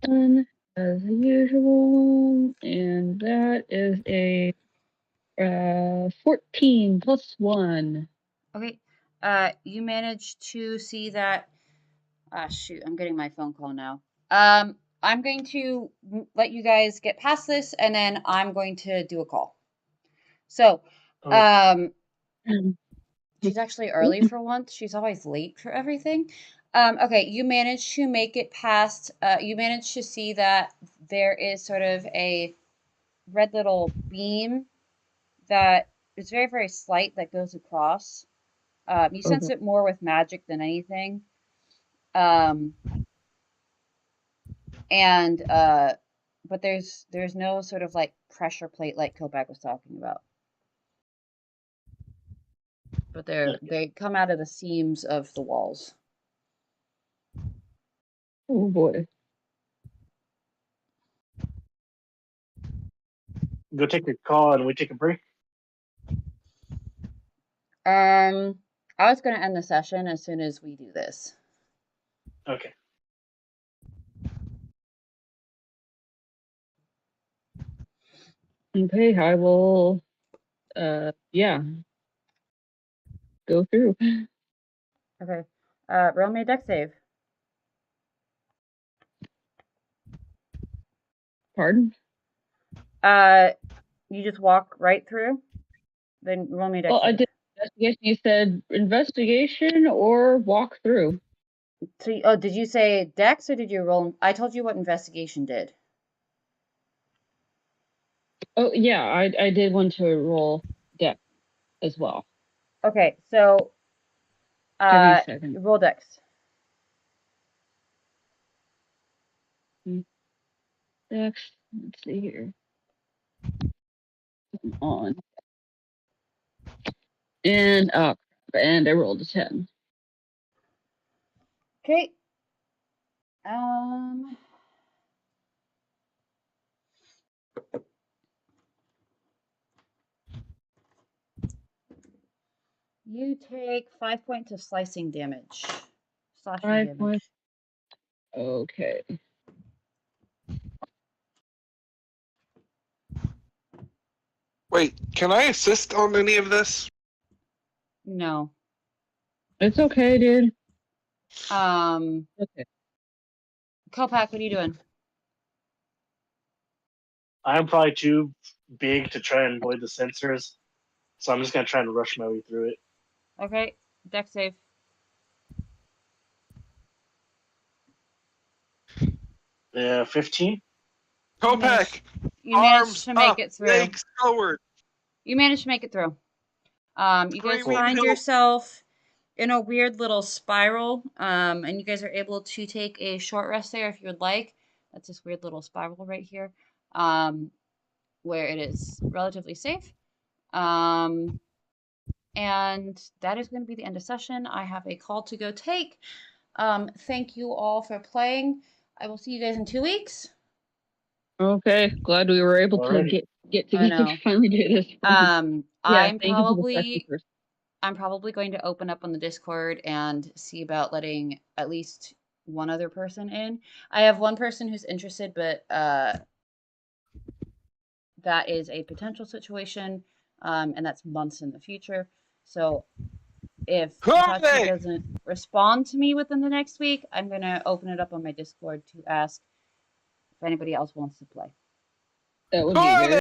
1 as usual, and that is a 14 plus 1. Okay. You managed to see that. Ah, shoot! I'm getting my phone call now. I'm going to let you guys get past this, and then I'm going to do a call. So, she's actually early for once. She's always late for everything. Okay, you managed to make it past. You managed to see that there is sort of a red little beam that is very, very slight that goes across. You sense it more with magic than anything. But there's no sort of like pressure plate like Copac was talking about. But they come out of the seams of the walls. Oh boy. Go take your call and we take a break. I was going to end the session as soon as we do this. Okay. Okay, I will yeah. Go through. Okay. Roll me a dex save. Pardon? You just walk right through? Then roll me a dex Well, save. I did investigation. You said investigation or walk through. So, did you say dex or did you roll? I told you what investigation did. Oh yeah, I did want to roll dex as well. Okay, so Give me a second. roll dex. Dex. Let's see here. On. And I rolled a 10. Okay. You take 5 points of slicing damage. Slashing 5 damage. points. Okay. Wait, can I assist on any of this? No. It's okay, dude. Okay. Copac, what are you doing? I'm probably too big to try and avoid the sensors, so I'm just gonna try and rush my way through it. Okay, dex save. Yeah, 15. Copac, You managed arms to make up, it through. legs forward. You managed to make it through. You guys Screaming find help. yourself in a weird little spiral, and you guys are able to take a short rest there if you would like. That's this weird little spiral right here, where it is relatively safe. And that is going to be the end of session. I have a call to go take. Thank you all for playing. I will see you guys in 2 weeks. Okay, glad we were able to Alrighty. get I together know. finally do this. Yeah, Thank you for the session first. I'm probably going to open up on the Discord and see about letting at least one other person in. I have one person who's interested, but that is a potential situation, and that's months in the future. So if Hitachi Copac! doesn't respond to me within the next week, I'm going to open it up on my Discord to ask if anybody else wants to play. That would be very